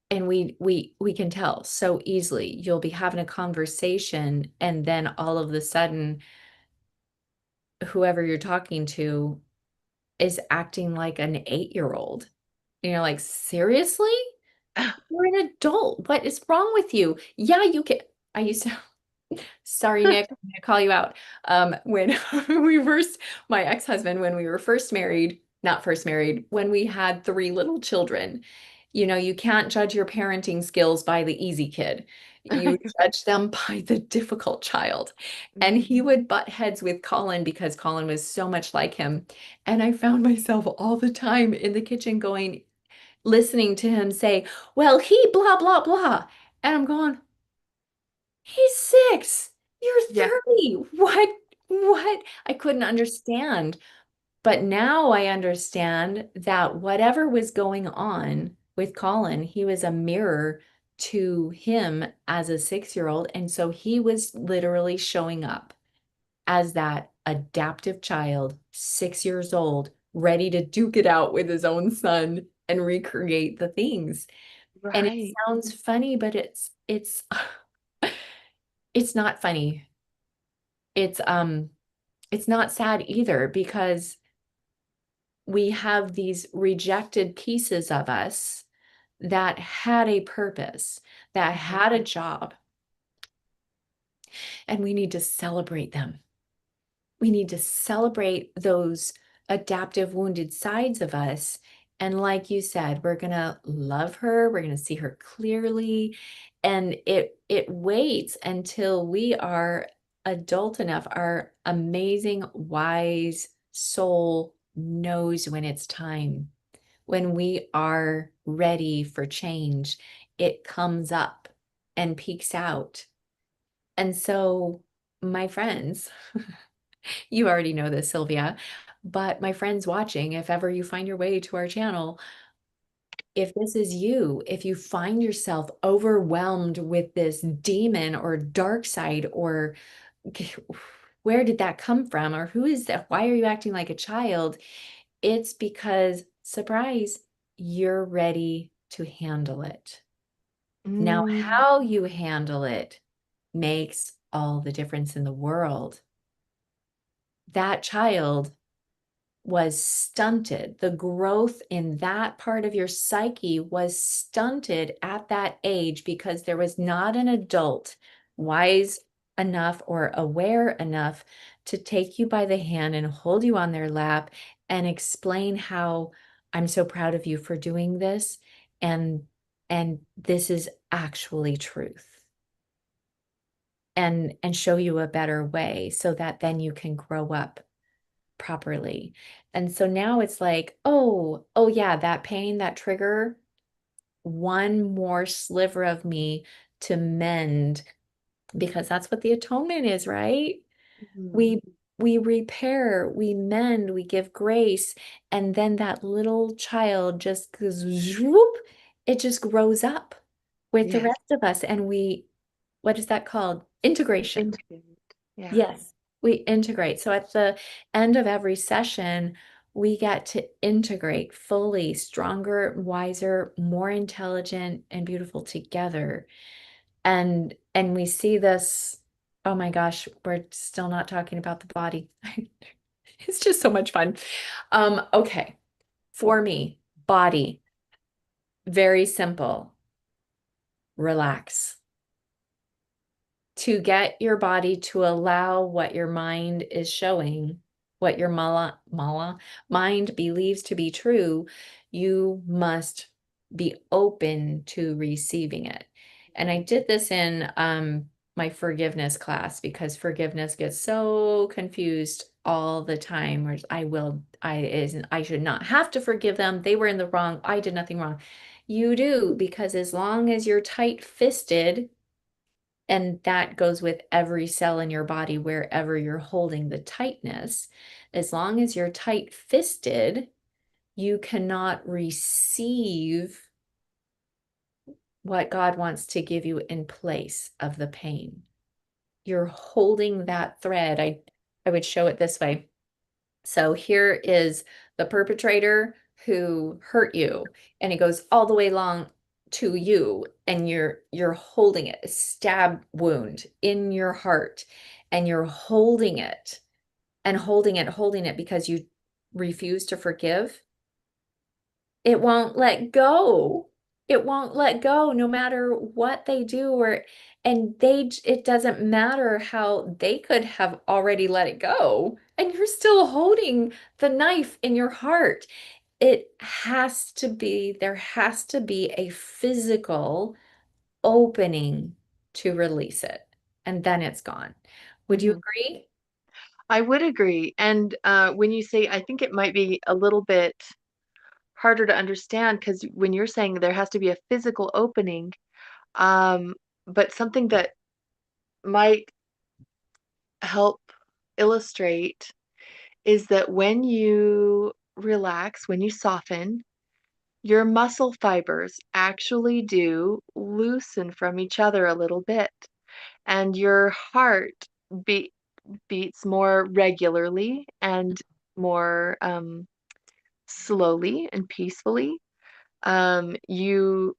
Speaker 2: And we can tell so easily. You'll be having a conversation and then all of a sudden whoever you're talking to is acting like an 8-year-old. And you're like, seriously? You're an adult. What is wrong with you? Yeah, you can. I used to, sorry, Nick, I'm gonna call you out. When we first, my ex-husband, when we were first married, not first married, when we had 3 little children, you can't judge your parenting skills by the easy kid. You judge them by the difficult child. And he
Speaker 1: Mhm.
Speaker 2: would butt heads with Colin because Colin was so much like him. And I found myself all the time in the kitchen going, listening to him say, well, he blah, blah, blah. And I'm going, he's 6. You're
Speaker 1: Yeah.
Speaker 2: 30. What? What? I couldn't understand. But now I understand that whatever was going on with Colin, he was a mirror to him as a 6-year-old. And so he was literally showing up as that adaptive child, 6 years old, ready to duke it out with his own son and recreate the things. And it
Speaker 1: Right.
Speaker 2: sounds funny, but it's not funny. It's not sad either because we have these rejected pieces of us that had a purpose, that
Speaker 1: Mhm.
Speaker 2: had a job, and we need to celebrate them. We need to celebrate those adaptive wounded sides of us. And like you said, we're going to love her, we're going to see her clearly, and it waits until we are adult enough. Our amazing wise soul knows when it's time. When we are ready for change, it comes up and peeks out. And so, my friends, you already know this, Sylvia, but my friends watching, if ever you find your way to our channel, if this is you, if you find yourself overwhelmed with this demon or dark side, or where did that come from, or who is that? Why are you acting like a child? It's because, surprise, you're ready to handle it. Now,
Speaker 1: Mm,
Speaker 2: how you handle it makes all the difference in the world. That child was stunted. The growth in that part of your psyche was stunted at that age because there was not an adult, wise. enough or aware enough to take you by the hand and hold you on their lap and explain how I'm so proud of you for doing this and this is actually truth and show you a better way so that then you can grow up properly. And so now it's like, oh yeah, that pain, that trigger, one more sliver of me to mend because that's what the atonement is, right?
Speaker 1: Mhm.
Speaker 2: We repair, we mend, we give grace, and then that little child just goes whoop, it just grows up with the
Speaker 1: Yes.
Speaker 2: rest of us and we what is that called? Integration.
Speaker 1: Integrate. Yeah.
Speaker 2: Yes, we integrate. So at the end of every session, we get to integrate fully, stronger, wiser, more intelligent, and beautiful together. And we see this, oh my gosh, we're still not talking about the body. It's just so much fun. Okay, for me, body, very simple. Relax. To get your body to allow what your mind is showing, what your mala mind believes to be true, you must be open to receiving it. And I did this in my forgiveness class because forgiveness gets so confused all the time. Where I should not have to forgive them. They were in the wrong. I did nothing wrong. You do because as long as you're tight-fisted and that goes with every cell in your body, wherever you're holding the tightness. As long as you're tight fisted, you cannot receive what God wants to give you in place of the pain. You're holding that thread. I would show it this way. So here is the perpetrator who hurt you, and it goes all the way along to you, and you're holding it, a stab wound in your heart, and you're holding it and holding it because you refuse to forgive. It won't let go. It won't let go no matter what they do or and it doesn't matter how they could have already let it go and you're still holding the knife in your heart. There has to be a physical opening to release it and then it's gone. Would you
Speaker 1: Mhm.
Speaker 2: agree?
Speaker 1: I would agree. And when you say, I think it might be a little bit harder to understand because when you're saying there has to be a physical opening, um, but something that might help illustrate is that when you relax, when you soften, your muscle fibers actually do loosen from each other a little bit, and your heart beat, beats more regularly and more slowly and peacefully. Your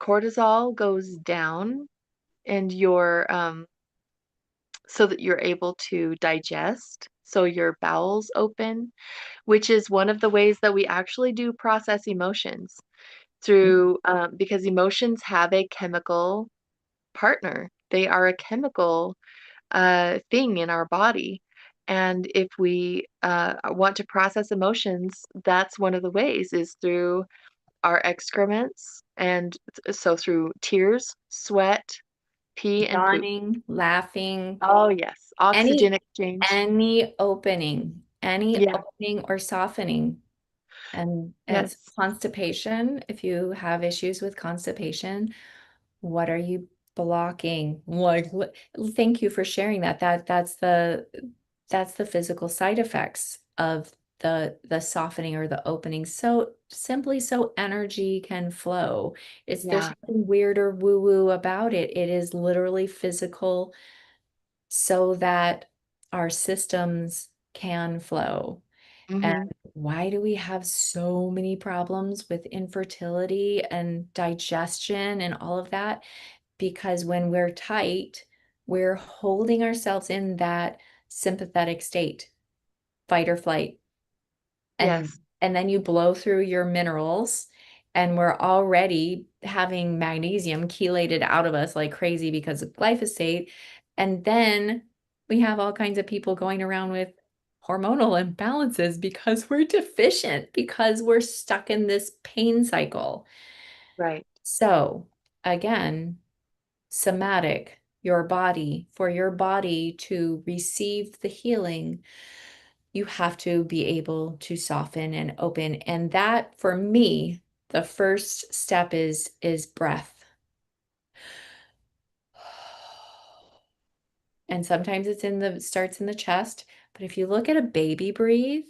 Speaker 1: cortisol goes down, and your so that you're able to digest. So your bowels open, which is one of the ways that we actually do process emotions through, because emotions have a chemical partner. They are a chemical thing in our body. And if we want to process emotions, that's one of the ways is through our excrements. And so through tears, sweat, pee, and poop.
Speaker 2: Yawning, laughing,
Speaker 1: Oh, yes. Oxygen
Speaker 2: any
Speaker 1: exchange.
Speaker 2: any
Speaker 1: Yeah.
Speaker 2: opening or softening. And
Speaker 1: Yes.
Speaker 2: constipation, if you have issues with constipation, what are you blocking? Like, thank you for sharing that. That's the physical side effects of the softening or the opening. So simply so energy can flow. There's
Speaker 1: Yeah.
Speaker 2: nothing weird or woo-woo about it. It is literally physical so that our systems can flow. And
Speaker 1: Hmm.
Speaker 2: why do we have so many problems with infertility and digestion and all of that? Because when we're tight, we're holding ourselves in that sympathetic state, fight or flight.
Speaker 1: Yes.
Speaker 2: And then you blow through your minerals and we're already having magnesium chelated out of us like crazy because of glyphosate. And then we have all kinds of people going around with hormonal imbalances because we're deficient, because we're stuck in this pain cycle.
Speaker 1: Right.
Speaker 2: So, again, somatic, your body, for your body to receive the healing, you have to be able to soften and open. And that, for me, the first step is breath. And sometimes starts in the chest, but if you look at a baby breathe,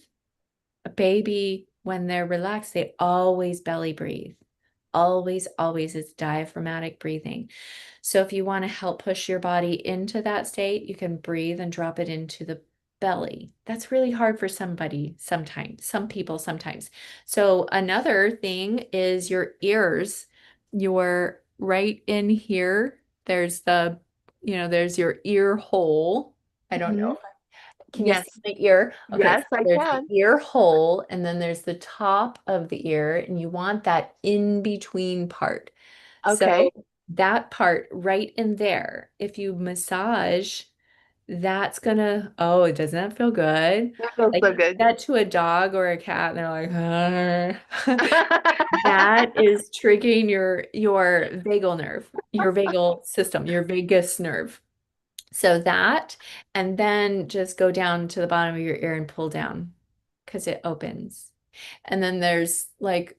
Speaker 2: a baby, when they're relaxed, they always belly breathe. Always, always, it's diaphragmatic breathing. So if you want to help push your body into that state, you can breathe and drop it into the belly. That's really hard for somebody sometimes, some people sometimes. So another thing is your ears. You're right in here. There's there's your ear hole. I don't know.
Speaker 1: Hmm.
Speaker 2: Can you see
Speaker 1: Yes.
Speaker 2: my ear? Okay,
Speaker 1: Yes,
Speaker 2: so
Speaker 1: I
Speaker 2: there's the
Speaker 1: can.
Speaker 2: ear hole, and then there's the top of the ear, and you want that in between part. So
Speaker 1: Okay.
Speaker 2: that part right in there, if you massage, that's gonna, oh, doesn't that feel good?
Speaker 1: That feels
Speaker 2: Like
Speaker 1: so
Speaker 2: you give
Speaker 1: good.
Speaker 2: that to a dog or a cat, and they're like, "Arr." That is triggering your vagal nerve, your vagal system, your vagus nerve. So that, and then just go down to the bottom of your ear and pull down because it opens. And then there's like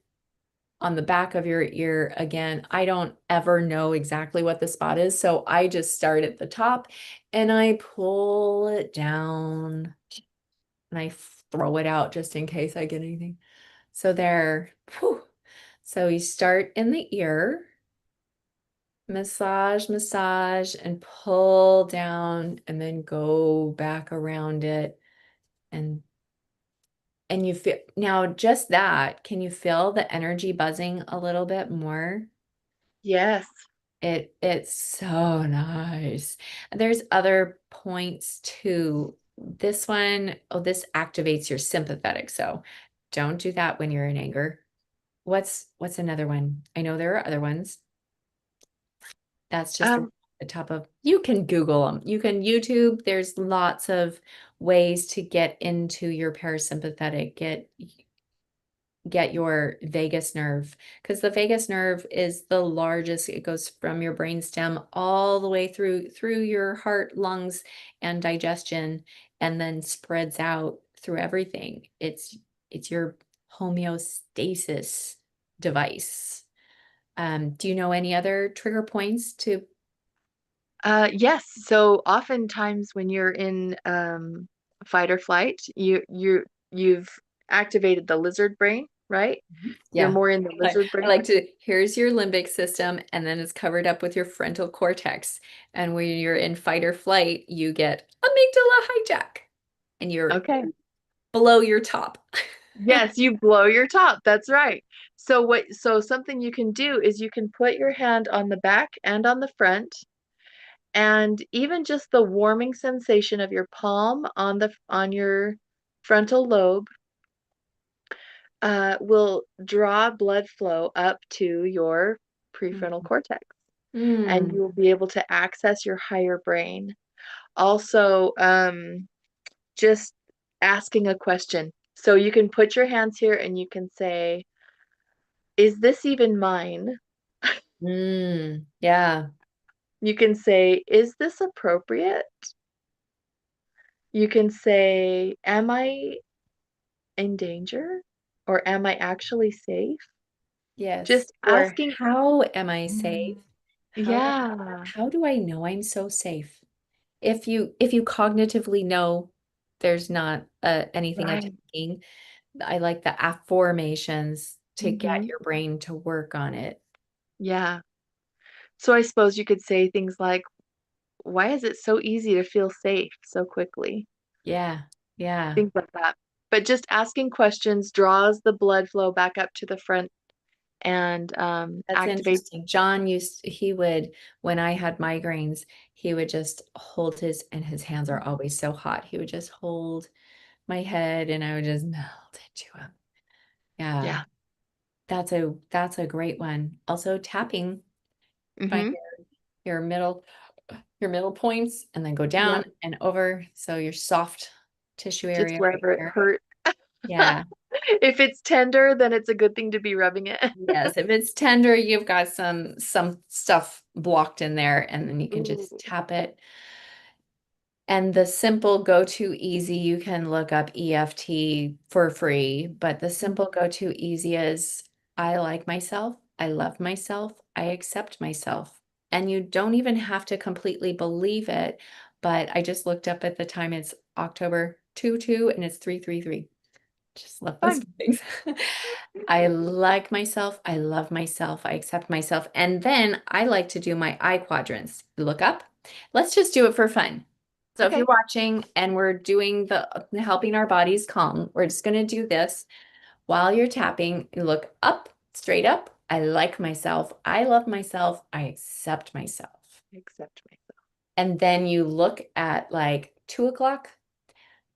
Speaker 2: on the back of your ear again. I don't ever know exactly what the spot is. So I just start at the top and I pull it down and I throw it out just in case I get anything. So there, whew. So you start in the ear, massage, massage, and pull down, and then go back around it. And you feel now just that, can you feel the energy buzzing a little bit more?
Speaker 1: Yes.
Speaker 2: It's so nice. There's other points too. This one, oh, this activates your sympathetic. So don't do that when you're in anger. What's another one? I know there are other ones. That's just
Speaker 1: Um,
Speaker 2: the top of, you can Google them. You can YouTube. There's lots of ways to get into your parasympathetic, get your vagus nerve, because the vagus nerve is the largest. It goes from your brainstem all the way through your heart, lungs, and digestion, and then spreads out through everything. It's your homeostasis device. Do you know any other trigger points to?
Speaker 1: yes. So oftentimes when you're in fight or flight, you've activated the lizard brain, right? You're
Speaker 2: Yeah.
Speaker 1: more in the
Speaker 2: I,
Speaker 1: lizard
Speaker 2: I
Speaker 1: brain.
Speaker 2: like to, here's your limbic system, and then it's covered up with your frontal cortex. And when you're in fight or flight, you get amygdala hijack and you're
Speaker 1: Okay.
Speaker 2: below your top.
Speaker 1: Yes, you blow your top. That's right. So something you can do is you can put your hand on the back and on the front, and even just the warming sensation of your palm on your frontal lobe will draw blood flow up to your prefrontal cortex, and
Speaker 2: Mm,
Speaker 1: you will be able to access your higher brain. Also, just asking a question. So you can put your hands here and you can say, "Is this even mine?"
Speaker 2: yeah.
Speaker 1: You can say, "Is this appropriate?" You can say, "Am I in danger? Or am I actually safe?"
Speaker 2: Yes.
Speaker 1: Just
Speaker 2: Or
Speaker 1: asking.
Speaker 2: how am I safe? How do
Speaker 1: Yeah,
Speaker 2: how do I know I'm so safe? If you cognitively know there's not anything
Speaker 1: right.
Speaker 2: attacking, I like the affirmations to get
Speaker 1: Hmm.
Speaker 2: your brain to work on it.
Speaker 1: Yeah. So I suppose you could say things like, "Why is it so easy to feel safe so quickly?"
Speaker 2: Yeah. Yeah.
Speaker 1: Things like that. But just asking questions draws the blood flow back up to the front and
Speaker 2: That's
Speaker 1: activates.
Speaker 2: interesting. John he would, when I had migraines, he would just hold and his hands are always so hot. He would just hold my head and I would just melt into him. Yeah.
Speaker 1: Yeah.
Speaker 2: That's a great one. Also tapping, find
Speaker 1: Hmm.
Speaker 2: your middle. your middle points and then go
Speaker 1: Yeah,
Speaker 2: down and over. So your soft tissue
Speaker 1: just
Speaker 2: area right
Speaker 1: wherever it
Speaker 2: here.
Speaker 1: hurt.
Speaker 2: Yeah.
Speaker 1: If it's tender, then it's a good thing to be rubbing it.
Speaker 2: Yes. If it's tender, you've got some stuff blocked in there, and then you can just
Speaker 1: Ooh.
Speaker 2: tap it. And the simple go-to easy, you can look up EFT for free, but the simple go-to easy is I like myself, I love myself, I accept myself. And you don't even have to completely believe it, but I just looked up at the time, it's October 2/2 and it's 3/3/3. Just love those
Speaker 1: Fun.
Speaker 2: things. I like myself. I love myself. I accept myself. And then I like to do my eye quadrants. Look up. Let's just do it for fun. So if you're
Speaker 1: Okay.
Speaker 2: watching and we're doing the helping our bodies calm, we're just going to do this while you're tapping. Look up, straight up. I like myself. I love myself. I accept myself.
Speaker 1: Accept myself.
Speaker 2: And then you look at like 2 o'clock.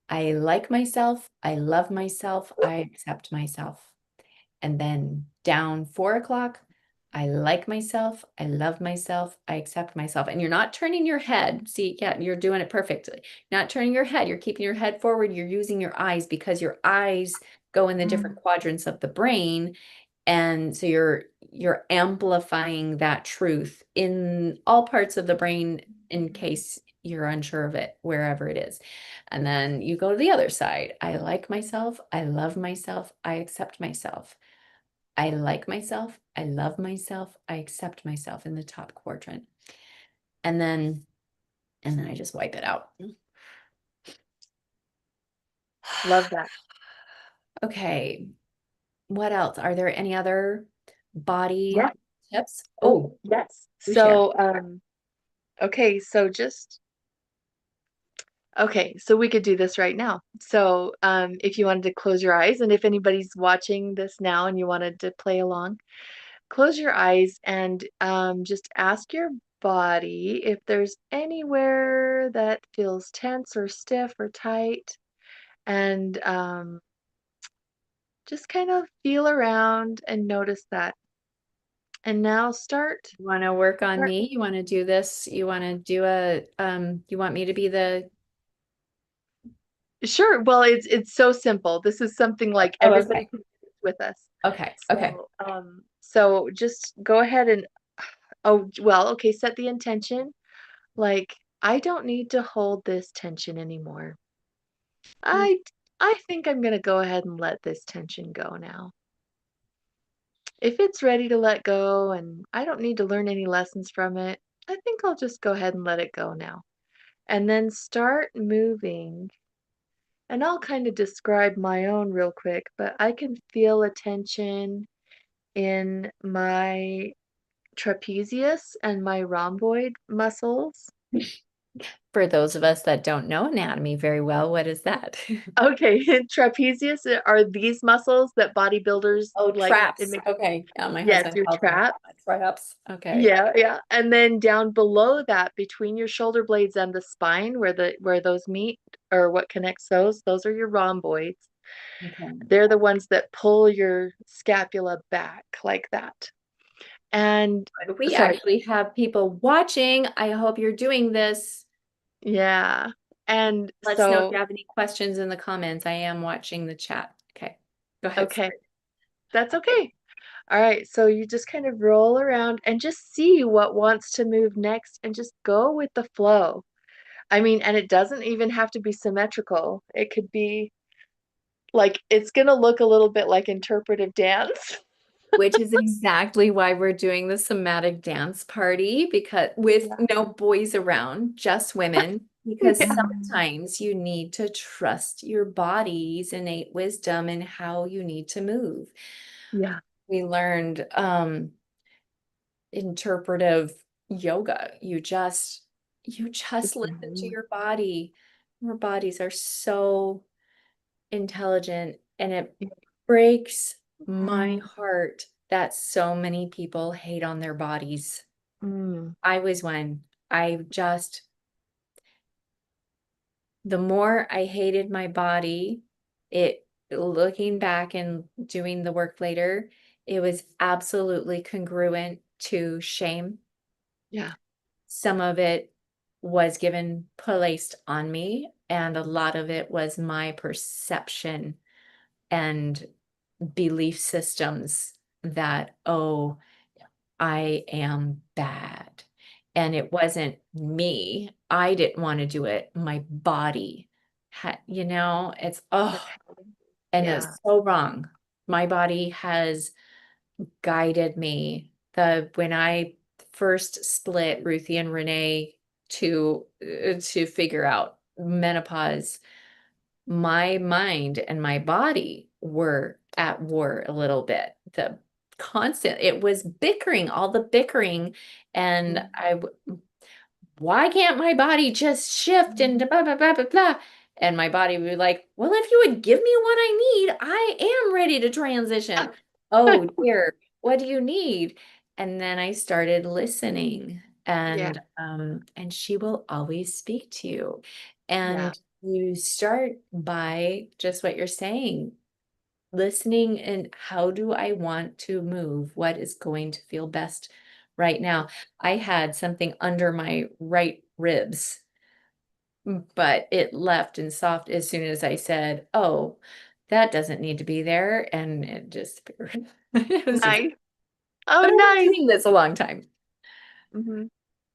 Speaker 2: I like myself. I love myself. I accept myself. And then down 4 o'clock, I like myself. I love myself. I accept myself. And you're not turning your head. See, yeah, you're doing it perfectly. Not turning your head. You're keeping your head forward. You're using your eyes because your eyes go in the different
Speaker 1: Mm,
Speaker 2: quadrants of the brain. And so you're amplifying that truth in all parts of the brain in case you're unsure of it, wherever it is. And then you go to the other side. I like myself. I love myself. I accept myself. I like myself. I love myself. I accept myself in the top quadrant. And then I just wipe it out.
Speaker 1: love that.
Speaker 2: Okay. What else? Are there any other body
Speaker 1: Yeah.
Speaker 2: tips?
Speaker 1: Oh,
Speaker 2: Oh,
Speaker 1: yes.
Speaker 2: do share.
Speaker 1: So, okay, so just okay, so we could do this right now. So, if you wanted to close your eyes, and if anybody's watching this now and you wanted to play along, close your eyes and just ask your body if there's anywhere that feels tense or stiff or tight, and just kind of feel around and notice that. And now
Speaker 2: You want to work on
Speaker 1: start.
Speaker 2: me? You want to do this? You want to do you want me to be the,
Speaker 1: Sure. Well, it's so simple. This is something like
Speaker 2: oh,
Speaker 1: everybody
Speaker 2: okay.
Speaker 1: can do this with us.
Speaker 2: Okay. Okay.
Speaker 1: So just go ahead and oh, well, okay, set the intention. Like, I don't need to hold this tension anymore. I I think I'm gonna go ahead and let this tension go now. If it's ready to let go and I don't need to learn any lessons from it, I think I'll just go ahead and let it go now. And then start moving. And I'll kind of describe my own real quick, but I can feel a tension in my trapezius and my rhomboid muscles.
Speaker 2: For those of us that don't know anatomy very well, what is that?
Speaker 1: Okay, trapezius are these muscles that bodybuilders
Speaker 2: Oh,
Speaker 1: like it
Speaker 2: traps.
Speaker 1: makes
Speaker 2: Okay. Yeah, my
Speaker 1: yes,
Speaker 2: husband
Speaker 1: your
Speaker 2: calls them
Speaker 1: traps.
Speaker 2: traps. Okay.
Speaker 1: Yeah, yeah. And then down below that, between your shoulder blades and the spine where those meet or what connects those are your rhomboids.
Speaker 2: Okay.
Speaker 1: They're the ones that pull your scapula back like that. And
Speaker 2: We
Speaker 1: sorry,
Speaker 2: actually have people watching. I hope you're doing this.
Speaker 1: yeah. And
Speaker 2: Let us know if
Speaker 1: so,
Speaker 2: you have any questions in the comments. I am watching the chat. Okay. Go ahead.
Speaker 1: okay,
Speaker 2: Sorry.
Speaker 1: that's okay. All right, so you just kind of roll around and just see what wants to move next and just go with the flow. I mean, and it doesn't even have to be symmetrical. It could be like it's gonna look a little bit like interpretive dance.
Speaker 2: Which is exactly why we're doing the somatic dance party, because with
Speaker 1: Yeah.
Speaker 2: no boys around, just women, because
Speaker 1: Yeah.
Speaker 2: sometimes you need to trust your body's innate wisdom and how you need to move.
Speaker 1: Yeah.
Speaker 2: We learned interpretive yoga. You just listen to
Speaker 1: Mhm.
Speaker 2: your body. Our bodies are so intelligent, and it breaks my
Speaker 1: Mm.
Speaker 2: heart that so many people hate on their bodies.
Speaker 1: Mm.
Speaker 2: I was one. I just, the more I hated my body, it, looking back and doing the work later, it was absolutely congruent to shame.
Speaker 1: Yeah.
Speaker 2: Some of it was given placed on me, and a lot of it was my perception and belief systems that, oh, I am bad. And it wasn't me. I didn't want to do it. My body had, it's,
Speaker 1: That's
Speaker 2: oh, and
Speaker 1: yeah.
Speaker 2: it's so wrong. My body has guided me. When I first split Ruthie and Renee to figure out menopause, my mind and my body were at war a little bit. It was bickering, all the bickering. And
Speaker 1: Mhm.
Speaker 2: why can't my body just shift and blah, blah, blah, blah, blah? And my body would be like, well, if you would give me what I need, I am ready to transition. Oh dear, what do you need? And then I started listening,
Speaker 1: Yeah,
Speaker 2: and she will always speak to you.
Speaker 1: yeah.
Speaker 2: And you start by just what you're saying, listening and how do I want to move? What is going to feel best right now? I had something under my right ribs, but it left and soft as soon as I said, "Oh, that doesn't need to be there," and it just it was just.
Speaker 1: Nice. Oh,
Speaker 2: But I've been
Speaker 1: nice.
Speaker 2: doing this a long time.
Speaker 1: Hmm.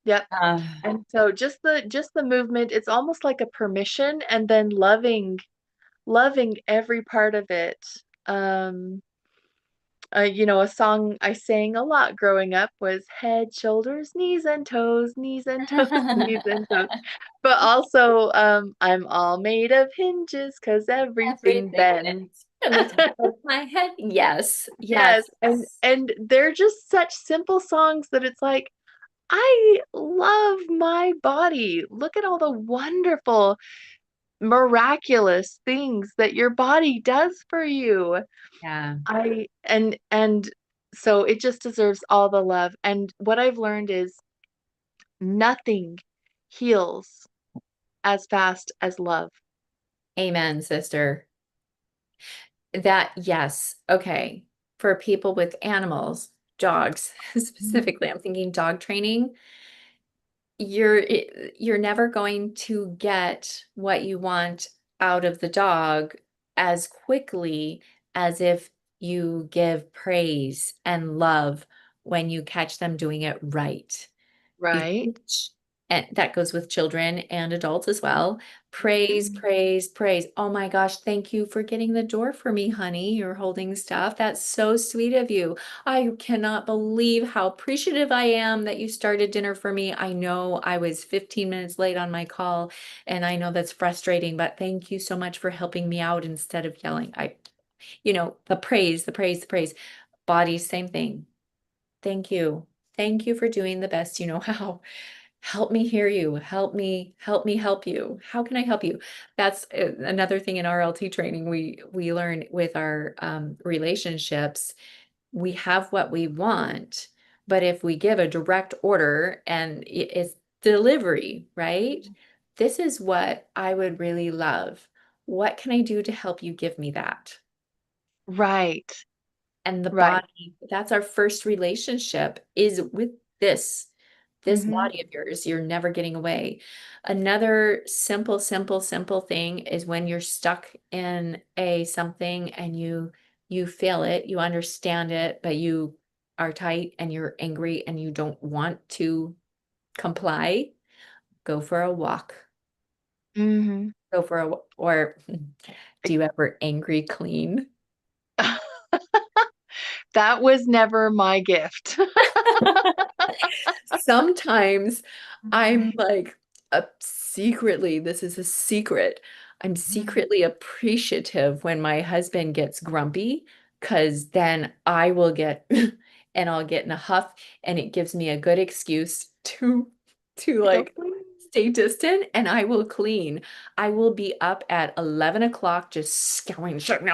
Speaker 1: Yep.
Speaker 2: Uh,
Speaker 1: And so just the movement, it's almost like a permission and then loving every part of it. Um, a song I sang a lot growing up was head, shoulders, knees and toes, knees and toes. But also, I'm all made of hinges 'cause everything
Speaker 2: Everything
Speaker 1: bends.
Speaker 2: fits from the top of my head. Yes,
Speaker 1: Yes,
Speaker 2: yes.
Speaker 1: and they're just such simple songs that it's like, I love my body. Look at all the wonderful, miraculous things that your body does for you.
Speaker 2: Yeah.
Speaker 1: And so it just deserves all the love. And what I've learned is nothing heals as fast as love.
Speaker 2: Amen, sister. Yes. Okay. For people with animals, dogs
Speaker 1: Mhm.
Speaker 2: specifically, I'm thinking dog training. You're never going to get what you want out of the dog as quickly as if you give praise and love when you catch them doing it right. You
Speaker 1: Right?
Speaker 2: teach, and that goes with children and adults as well. Praise,
Speaker 1: Mhm.
Speaker 2: praise, praise. Oh my gosh, thank you for getting the door for me, honey. You're holding stuff. That's so sweet of you. I cannot believe how appreciative I am that you started dinner for me. I know I was 15 minutes late on my call, and I know that's frustrating, but thank you so much for helping me out instead of yelling. The praise, the praise, the praise. Body, same thing. Thank you. Thank you for doing the best you know how. Help me hear you. Help me help you. How can I help you? That's another thing in RLT training we learn with our relationships. We have what we want, but if we give a direct order and it's delivery, right? This is what I would really love. What can I do to help you give me that?
Speaker 1: Right.
Speaker 2: And the
Speaker 1: Right.
Speaker 2: body, that's our first relationship is with this
Speaker 1: Mhm.
Speaker 2: body of yours. You're never getting away. Another simple, simple, simple thing is when you're stuck in a something and you feel it, you understand it, but you are tight and you're angry and you don't want to comply, go for a walk.
Speaker 1: Mhm.
Speaker 2: Go for or do you ever angry clean?
Speaker 1: That was never my gift.
Speaker 2: Sometimes I'm like, secretly, this is a secret. I'm secretly appreciative when my husband gets grumpy, because then I will get and I'll get in a huff, and it gives me a good excuse to
Speaker 1: To go
Speaker 2: like
Speaker 1: clean.
Speaker 2: stay distant, and I will clean. I will be up at 11 o'clock just scouring this and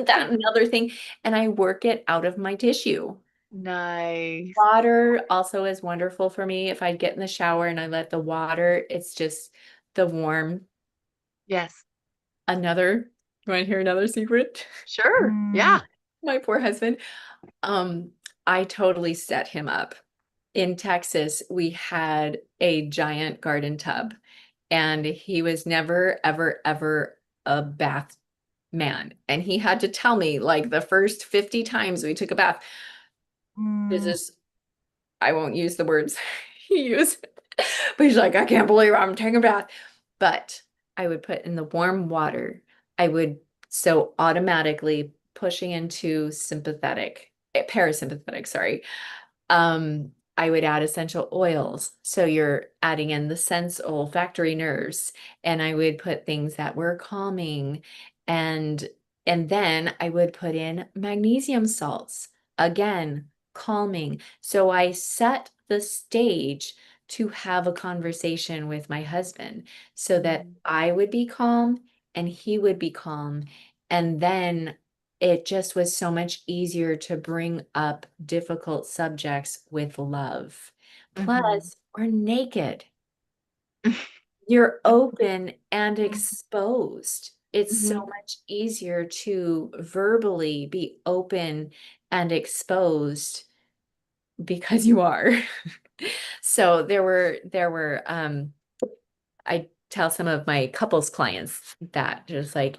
Speaker 2: that and another thing, and I work it out of my tissue.
Speaker 1: Nice.
Speaker 2: Water also is wonderful for me. If I get in the shower and I let the water, it's just the warm.
Speaker 1: Yes.
Speaker 2: Another, you want to hear another secret?
Speaker 1: Sure. Yeah.
Speaker 2: My poor husband. Um, I totally set him up. in Texas, we had a giant garden tub, and he was never, ever, ever a bath man. And he had to tell me, like, the first 50 times we took a bath, this
Speaker 1: Mm,
Speaker 2: is, I won't use the words he used, but he's like, I can't believe I'm taking a bath. But I would put in the warm water. I would, so automatically pushing into sympathetic, parasympathetic, sorry. I would add essential oils. So you're adding in the sense olfactory nerves, and I would put things that were calming, and and then I would put in magnesium salts. Again, calming. So I set the stage to have a conversation with my husband so that
Speaker 1: mhm,
Speaker 2: I would be calm and he would be calm. And then it just was so much easier to bring up difficult subjects with love.
Speaker 1: mhm,
Speaker 2: Plus, we're naked. You're open and
Speaker 1: mhm,
Speaker 2: exposed. It's so
Speaker 1: mhm,
Speaker 2: much easier to verbally be open and exposed because you are. So I tell some of my couples clients that just like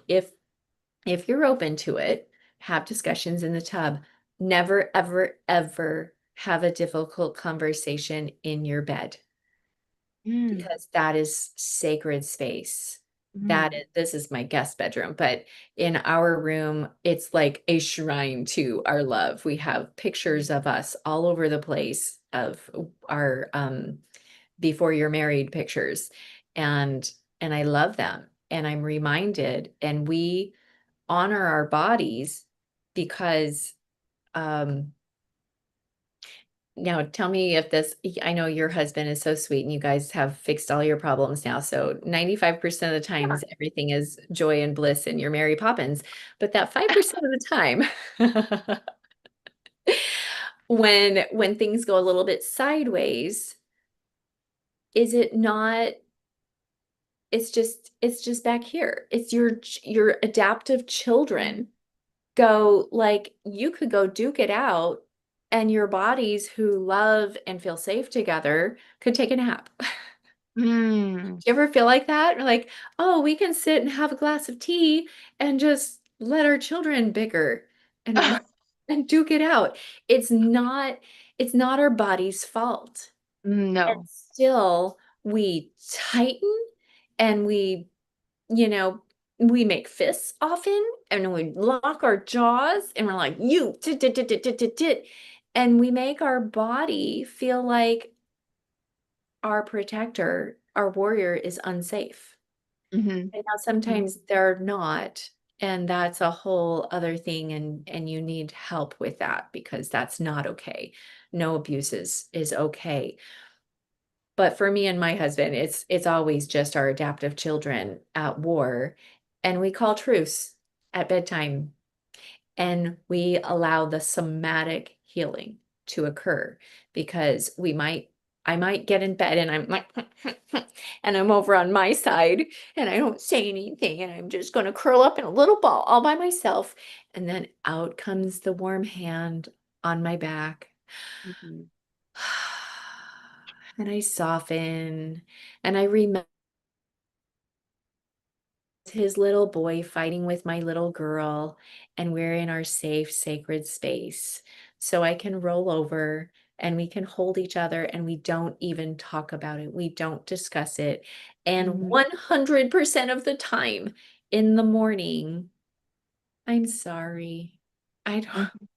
Speaker 2: if you're open to it, have discussions in the tub. Never, ever, ever have a difficult conversation in your bed
Speaker 1: mm,
Speaker 2: because that is sacred space.
Speaker 1: mhm,
Speaker 2: This is my guest bedroom, but in our room, it's like a shrine to our love. We have pictures of us all over the place of our before you're married pictures. And and I love them. And I'm reminded, and we honor our bodies because now tell me if this, I know your husband is so sweet and you guys have fixed all your problems now. So 95% of the
Speaker 1: yeah.
Speaker 2: times everything is joy and bliss and you're Mary Poppins. But that 5% of the time when things go a little bit sideways, is it not, it's just back here. It's your adaptive
Speaker 1: Mhm,
Speaker 2: children go like you could go duke it out and your bodies who love and feel safe together could take a nap. Do
Speaker 1: mm,
Speaker 2: you ever feel like that? Or like, oh, we can sit and have a glass of tea and just let our children bicker and and duke it out. It's not it's not our body's fault. And
Speaker 1: no.
Speaker 2: still we tighten and you know, we make fists often and we lock our jaws and we're like, you, tit, tit, tit, tit, tit, tit, tit. And we make our body feel like our protector, our warrior is unsafe.
Speaker 1: Mhm,
Speaker 2: And now
Speaker 1: mhm,
Speaker 2: sometimes they're not. And that's a whole other thing. And you need help with that because that's not okay. No abuse is okay. But for me and my husband, it's always just our adaptive children at war. And we call truce at bedtime and we allow the somatic healing to occur because I might get in bed and I'm like and I'm over on my side and I don't say anything and I'm just going to curl up in a little ball all by myself and then out comes the warm hand on my back
Speaker 1: mhm,
Speaker 2: and I soften and I remember his little boy fighting with my little girl, and we're in our safe, sacred space. So I can roll over and we can hold each other and we don't even talk about it. We don't discuss it. And
Speaker 1: mhm,
Speaker 2: 100% of the time in the morning, I'm sorry. I don't,
Speaker 1: mhm,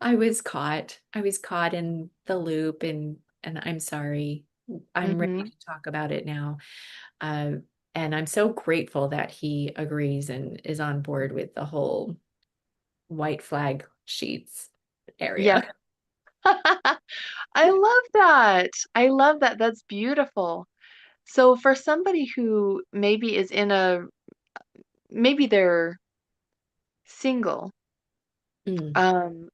Speaker 2: I was caught. I was caught in the loop and I'm sorry. I'm ready
Speaker 1: mhm.
Speaker 2: to talk about it now. Uh, and I'm so grateful that he agrees and is on board with the whole white flag sheets
Speaker 1: Yeah.
Speaker 2: area.
Speaker 1: I love that. I love that. That's beautiful. So for somebody who maybe is in a maybe they're single,
Speaker 2: Mm.
Speaker 1: um,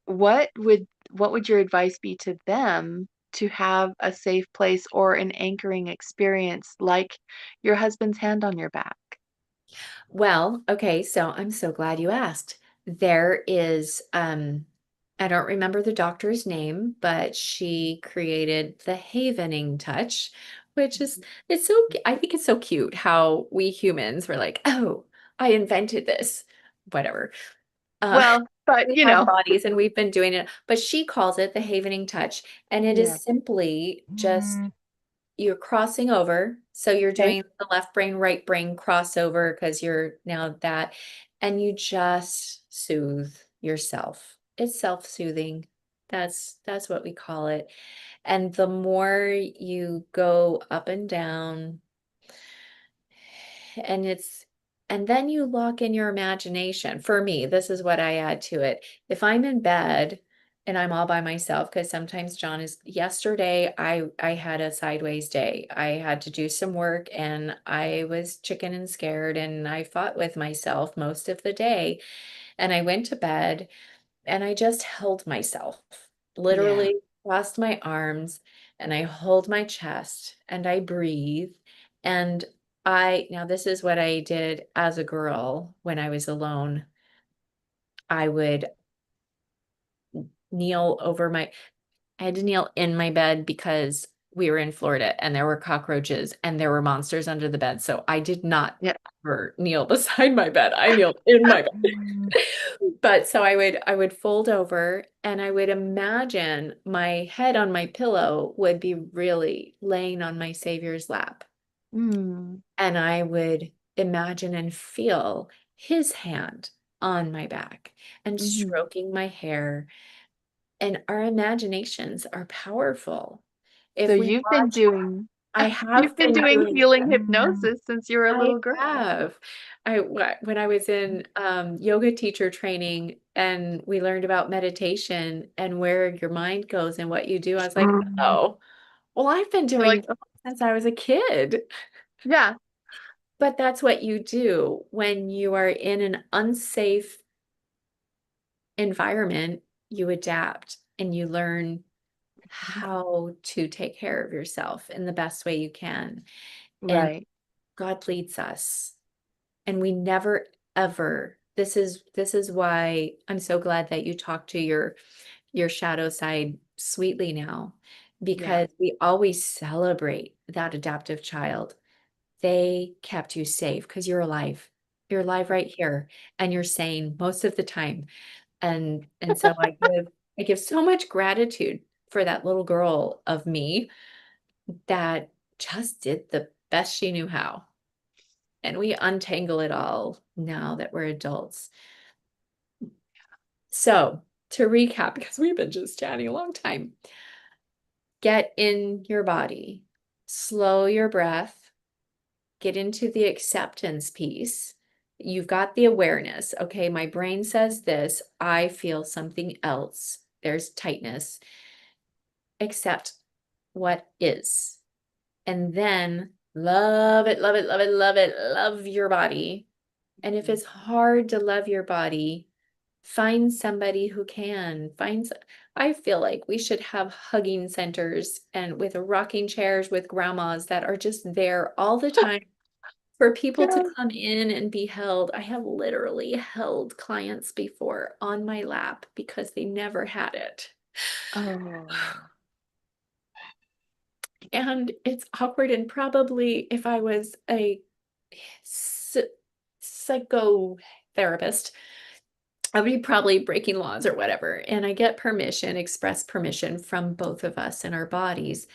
Speaker 1: what would your advice be to them to have a safe place or an anchoring experience like your husband's hand on your back?
Speaker 2: Well, okay, so I'm so glad you asked. There is I don't remember the doctor's name, but she created the havening touch, which is it's so I think it's so cute how we humans were like, "Oh, I invented this." Whatever.
Speaker 1: Well, but
Speaker 2: We
Speaker 1: you
Speaker 2: have
Speaker 1: know,
Speaker 2: bodies and we've been doing it, but she calls it the havening touch, and it
Speaker 1: yeah.
Speaker 2: is simply just you're crossing over. So you're
Speaker 1: Okay.
Speaker 2: doing the left brain, right brain crossover because you're now that, and you just soothe yourself. It's self-soothing. That's what we call it. And the more you go up and down, and and then you lock in your imagination. For me, this is what I add to it. If I'm in bed and I'm all by myself, because sometimes John is, yesterday I had a sideways day. I had to do some work and I was chicken and scared and I fought with myself most of the day. And I went to bed and I just held myself,
Speaker 1: Yeah.
Speaker 2: literally crossed my arms and I hold my chest and I breathe. And now this is what I did as a girl when I was alone. I would kneel over I had to kneel in my bed because we were in Florida and there were cockroaches and there were monsters under the bed. So I did not
Speaker 1: Yeah.
Speaker 2: ever kneel beside my bed. I kneeled in my bed. But so I would fold over and I would imagine my head on my pillow would be really laying on my Savior's lap.
Speaker 1: Mm.
Speaker 2: And I would imagine and feel his hand on my back and
Speaker 1: Hmm.
Speaker 2: stroking my hair. And our imaginations are powerful.
Speaker 1: So
Speaker 2: If we
Speaker 1: you've been
Speaker 2: watch,
Speaker 1: doing
Speaker 2: I
Speaker 1: you've
Speaker 2: have
Speaker 1: been
Speaker 2: been
Speaker 1: doing
Speaker 2: doing
Speaker 1: healing
Speaker 2: it.
Speaker 1: hypnosis since you were a
Speaker 2: I
Speaker 1: little girl.
Speaker 2: have. When I was in yoga teacher training and we learned about meditation and where your mind goes and what you do, I was like, oh, well, I've been
Speaker 1: You're
Speaker 2: doing
Speaker 1: like,
Speaker 2: this
Speaker 1: "Oh,
Speaker 2: since I was a kid.
Speaker 1: yeah.
Speaker 2: But that's what you do when you are in an unsafe environment, you adapt and you learn how to take care of yourself in the best way you can. And
Speaker 1: Right.
Speaker 2: God leads us. And we never ever this is why I'm so glad that you talked to your shadow side sweetly now,
Speaker 1: Yeah.
Speaker 2: because we always celebrate that adaptive child. They kept you safe because you're alive right here and you're sane most of the time. And so I give so much gratitude for that little girl of me that just did the best she knew how. And we untangle it all now that we're adults. So, to recap, because we've been just chatting a long time, get in your body, slow your breath, get into the acceptance piece. You've got the awareness. Okay, my brain says this, I feel something else. There's tightness. Accept what is. And then love it, love it, love it, love it, love your body. And if it's hard to love your body, find somebody who can. I feel like we should have hugging centers and with rocking chairs with grandmas that are just there all the time for people to
Speaker 1: Yeah.
Speaker 2: come in and be held. I have literally held clients before on my lap because they never had it.
Speaker 1: Oh.
Speaker 2: And it's awkward. And probably if I was a psychotherapist, I would be probably breaking laws or whatever. And I get permission, express permission from both of us in our bodies.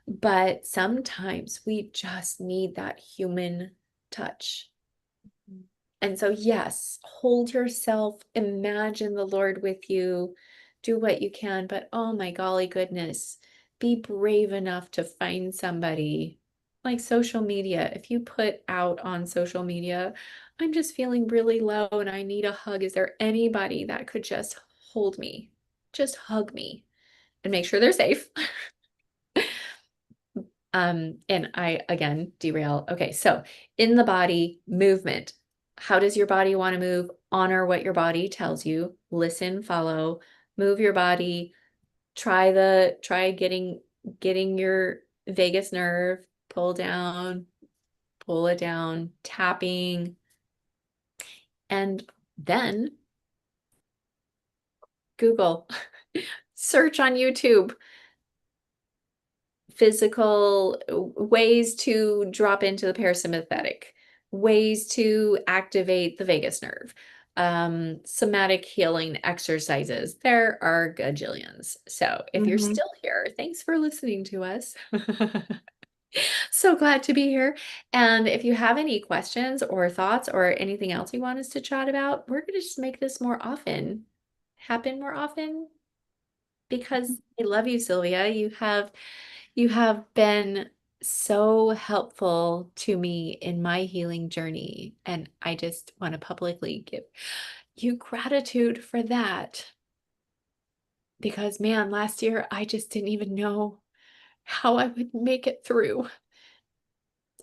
Speaker 2: But sometimes we just need that human touch. And so, yes, hold yourself, imagine the Lord with you, do what you can. But oh my golly goodness, be brave enough to find somebody like social media. If you put out on social media, I'm just feeling really low and I need a hug. Is there anybody that could just hold me? Just hug me and make sure they're safe. And I again derail. Okay, so in the body, movement. How does your body want to move? Honor what your body tells you. Listen, follow, move your body. Try getting your vagus nerve, pull it down, tapping, and then Google, search on YouTube, physical ways to drop into the parasympathetic, ways to activate the vagus nerve, somatic healing exercises. There are gajillions. So if you're
Speaker 1: Hmm.
Speaker 2: still here, thanks for listening to us. So glad to be here. And if you have any questions or thoughts or anything else you want us to chat about, we're going to just make this more often, happen more often because I love you, Sylvia. You have been so helpful to me in my healing journey, and I just want to publicly give you gratitude for that because man, last year I just didn't even know how I would make it through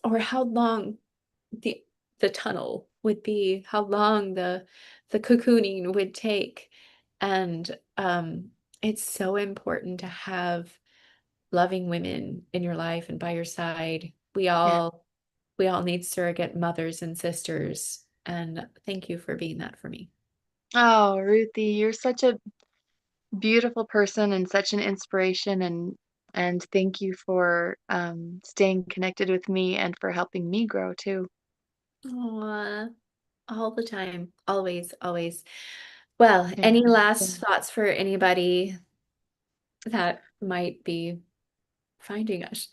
Speaker 2: or how long the the tunnel would be, how long the cocooning would take. And it's so important to have loving women in your life and by your side.
Speaker 1: Yeah.
Speaker 2: We all need surrogate mothers and sisters. And thank you for being that for me.
Speaker 1: Oh, Ruthie, you're such a beautiful person and such an inspiration, and thank you for staying connected with me and for helping me grow too.
Speaker 2: Aw, all the time. Always, always. Well,
Speaker 1: Yeah.
Speaker 2: any last
Speaker 1: Yeah.
Speaker 2: thoughts for anybody that might be finding us?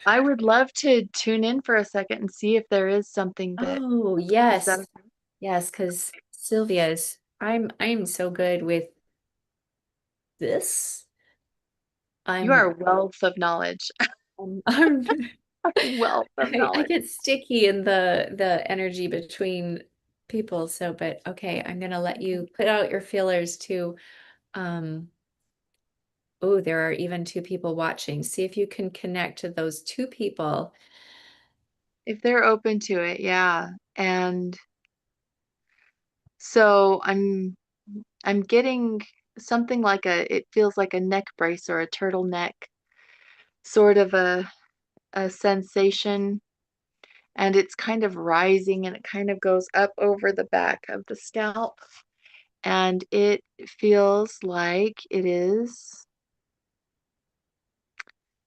Speaker 1: I would love to tune in for a second and see if there is something that
Speaker 2: Oh,
Speaker 1: is that.
Speaker 2: yes. Yes, because Sylvia's, I'm so good with this.
Speaker 1: You
Speaker 2: I'm
Speaker 1: are a wealth of knowledge.
Speaker 2: I'm
Speaker 1: Wealth of
Speaker 2: I
Speaker 1: knowledge.
Speaker 2: get sticky in the energy between people. So, but okay, I'm gonna let you put out your feelers to um oh, there are even two people watching. See if you can connect to those two people.
Speaker 1: If they're open to it, yeah. And so I'm getting something like it feels like a neck brace or a turtleneck, sort of a sensation, and it's kind of rising and it kind of goes up over the back of the scalp, and it feels like it is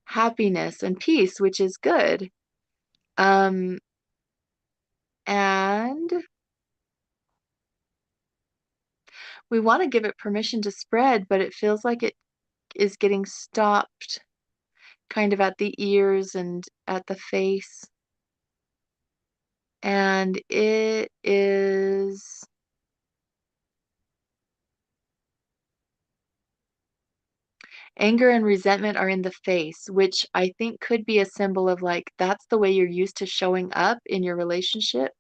Speaker 1: happiness and peace, which is good. Um, and we want to give it permission to spread, but it feels like it is getting stopped kind of at the ears and at the face. And it is anger and resentment are in the face, which I think could be a symbol of like that's the way you're used to showing up in your relationship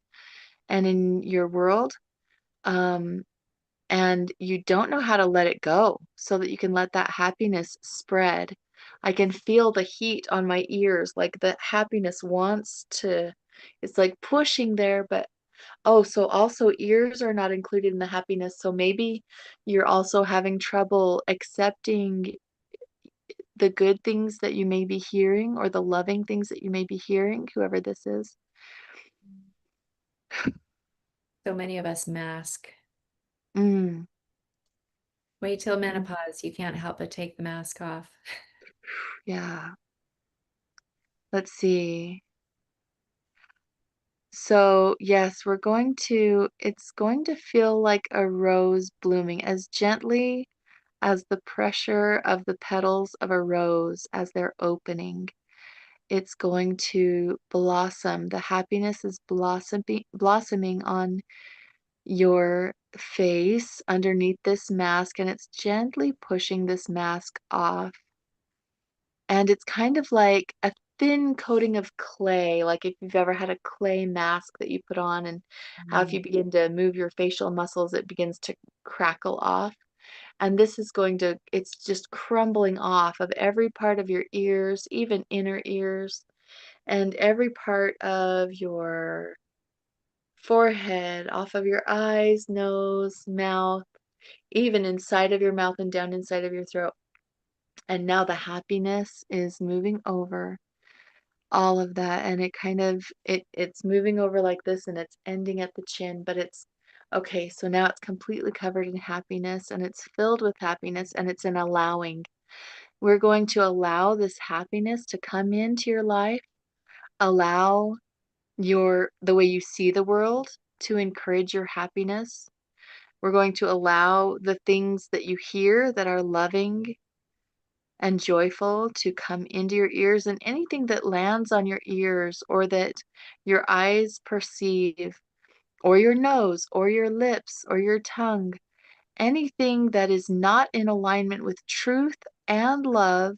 Speaker 1: and in your world. Um, and you don't know how to let it go so that you can let that happiness spread. I can feel the heat on my ears, like the happiness wants to, it's like pushing there, but oh, so also ears are not included in the happiness. So maybe you're also having trouble accepting the good things that you may be hearing or the loving things that you may be hearing, whoever this is.
Speaker 2: So many of us mask.
Speaker 1: Mm,
Speaker 2: Wait till menopause. You can't help but take the mask off.
Speaker 1: yeah. Let's see. So, yes, it's going to feel like a rose blooming as gently as the pressure of the petals of a rose as they're opening. It's going to blossom. The happiness is blossoming on your face underneath this mask, and it's gently pushing this mask off. And it's kind of like a thin coating of clay, like if you've ever had a clay mask that you put on, and how if
Speaker 2: Mm.
Speaker 1: you begin to move your facial muscles, it begins to crackle off. And this is it's just crumbling off of every part of your ears, even inner ears, and every part of your forehead, off of your eyes, nose, mouth, even inside of your mouth and down inside of your throat. And now the happiness is moving over all of that, and it kind of it's moving over like this and it's ending at the chin, but it's Okay, so now it's completely covered in happiness and it's filled with happiness and it's an allowing. We're going to allow this happiness to come into your life, allow the way you see the world to encourage your happiness. We're going to allow the things that you hear that are loving and joyful to come into your ears, and anything that lands on your ears or that your eyes perceive, or your nose, or your lips, or your tongue, anything that is not in alignment with truth and love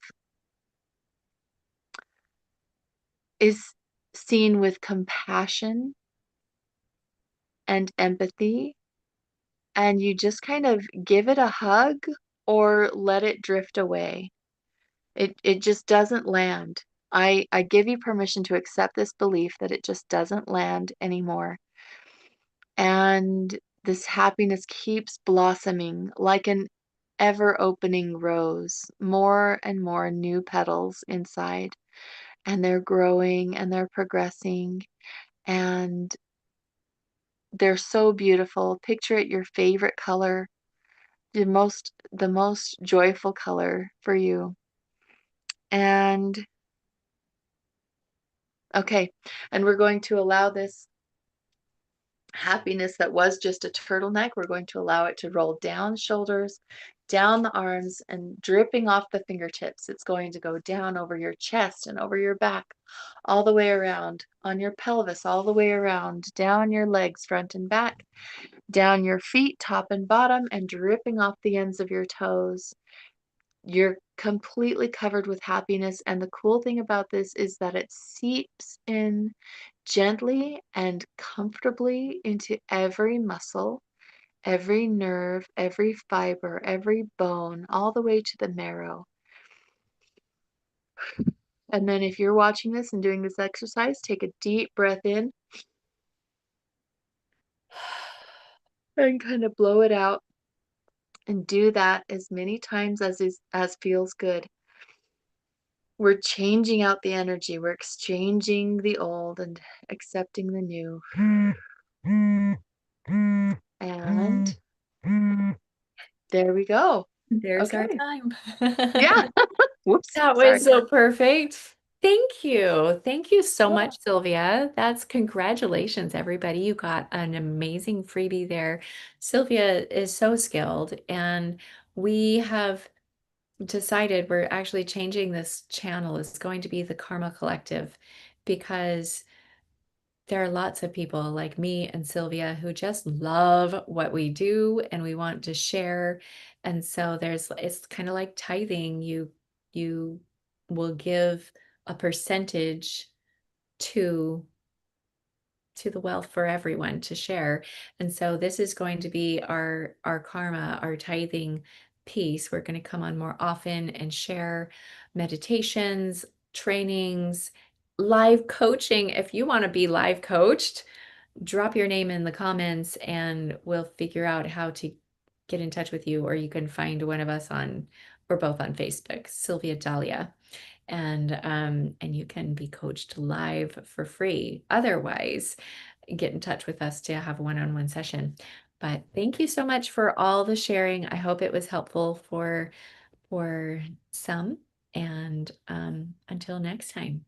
Speaker 1: is seen with compassion and empathy, and you just kind of give it a hug or let it drift away. It just doesn't land. I give you permission to accept this belief that it just doesn't land anymore. And this happiness keeps blossoming like an ever-opening rose, more and more new petals inside, and they're growing and they're progressing, and they're so beautiful. Picture it your favorite color, the most joyful color for you. And okay, and we're going to allow this happiness that was just a turtleneck, we're going to allow it to roll down shoulders, down the arms, and dripping off the fingertips. It's going to go down over your chest and over your back, all the way around, on your pelvis, all the way around, down your legs, front and back, down your feet, top and bottom, and dripping off the ends of your toes. You're completely covered with happiness, and the cool thing about this is that it seeps in gently and comfortably into every muscle, every nerve, every fiber, every bone, all the way to the marrow. And then if you're watching this and doing this exercise, take a deep breath in and kind of blow it out, and do that as many times as feels good. We're changing out the energy. We're exchanging the old and accepting the new. And there we go.
Speaker 2: There's our
Speaker 1: Okay.
Speaker 2: time.
Speaker 1: Yeah. Whoops.
Speaker 2: That
Speaker 1: Sorry.
Speaker 2: was so perfect. Thank you. Thank you so
Speaker 1: Yeah.
Speaker 2: much, Sylvia. That's congratulations, everybody. You got an amazing freebie there. Sylvia is so skilled, and we have decided we're actually changing this channel. It's going to be the Karma Collective because there are lots of people like me and Sylvia who just love what we do and we want to share. And so it's kind of like tithing. You will give a percentage to the wealth for everyone to share. And so this is going to be our karma, our tithing piece. We're going to come on more often and share meditations, trainings, live coaching. If you want to be live coached, drop your name in the comments and we'll figure out how to get in touch with you, or you can find one of us on, we're both on Facebook, Sylvia Dahlia, and you can be coached live for free. Otherwise, get in touch with us to have a one-on-one session. But thank you so much for all the sharing. I hope it was helpful for some, and until next time.